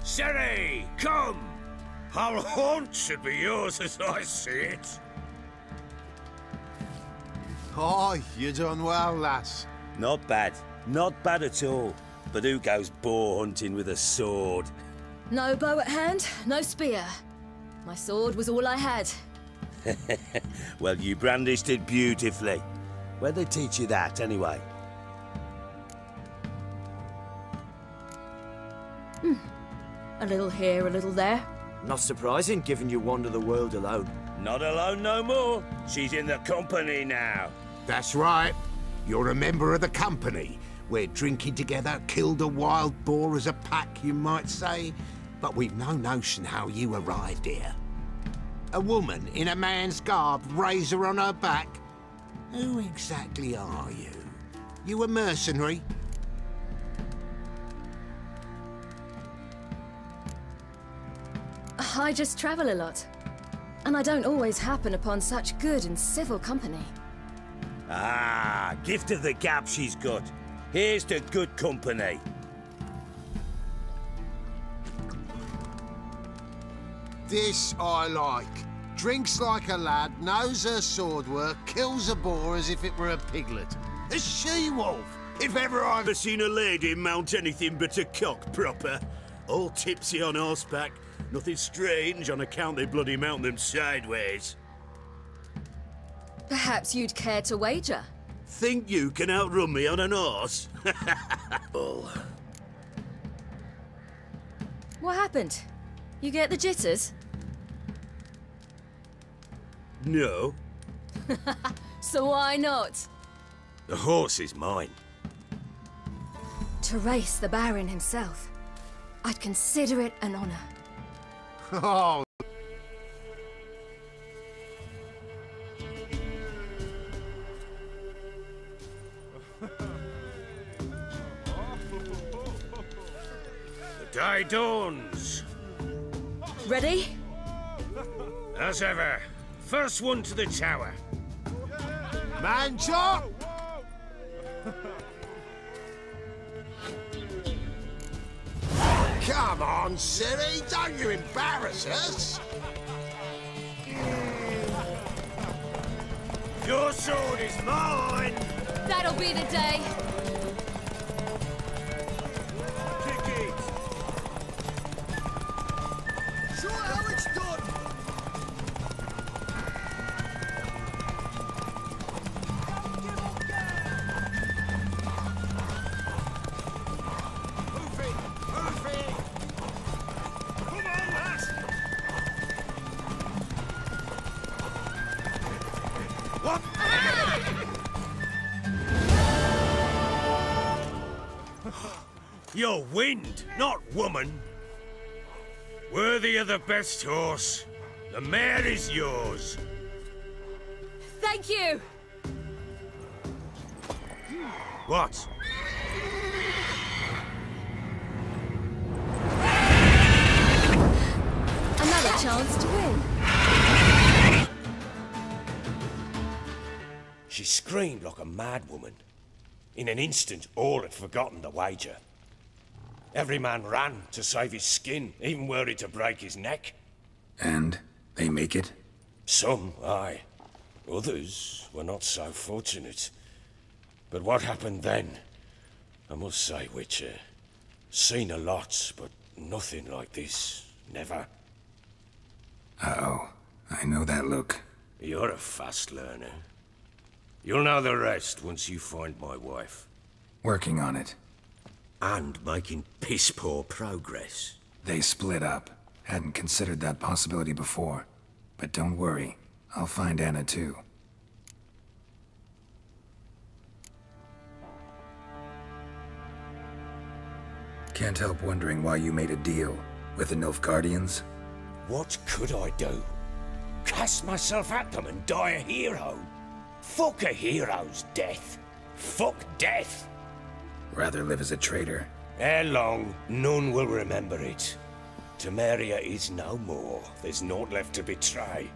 Ciri, come! Our haunt should be yours as I see it. Oh, you done well, lass. Not bad. Not bad at all. But who goes boar hunting with a sword? No bow at hand, no spear. My sword was all I had. Well, you brandished it beautifully. Where'd they teach you that, anyway? A little here, a little there. Not surprising, given you wander the world alone. Not alone no more. She's in the company now. That's right. You're a member of the company. We're drinking together, killed a wild boar as a pack, you might say. But we've no notion how you arrived here. A woman in a man's garb, razor on her back. Who exactly are you? You a mercenary? I just travel a lot. And I don't always happen upon such good and civil company. Ah, gift of the gab she's got. Here's to good company. This I like. Drinks like a lad, knows her sword work, kills a boar as if it were a piglet. A she-wolf, if ever I've... Never seen a lady mount anything but a cock proper. All tipsy on horseback. Nothing strange on account they bloody mount them sideways. Perhaps you'd care to wager? Think you can outrun me on an horse? Oh. What happened? You get the jitters? No. So why not? The horse is mine. To race the Baron himself, I'd consider it an honor. Oh. The day dawns. Ready? As ever. First one to the tower. Man chop! Come on, silly, don't you embarrass us! Your sword is mine! That'll be the day. Kick it! Show how it's done! You're wind, not woman. Worthy of the best horse. The mare is yours. Thank you! What? Another chance to win. She screamed like a mad woman. In an instant, all had forgotten the wager. Every man ran to save his skin, even were it to break his neck. And they make it? Some, aye. Others were not so fortunate. But what happened then? I must say, Witcher, seen a lot, but nothing like this. Never. Uh-oh. I know that look. You're a fast learner. You'll know the rest once you find my wife. Working on it. And making piss-poor progress. They split up. Hadn't considered that possibility before. But don't worry. I'll find Anna too. Can't help wondering why you made a deal with the Nilfgaardians. What could I do? Cast myself at them and die a hero? Fuck a hero's death. Fuck death. Rather live as a traitor. Ere long, none will remember it. Temeria is no more. There's naught left to betray.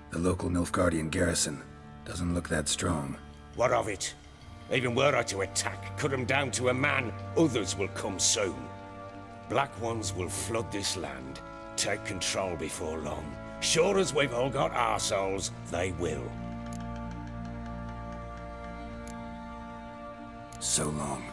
The local Nilfgaardian garrison doesn't look that strong. What of it? Even were I to attack, cut them down to a man, others will come soon. Black ones will flood this land, take control before long. Sure as we've all got arseholes, they will. So long.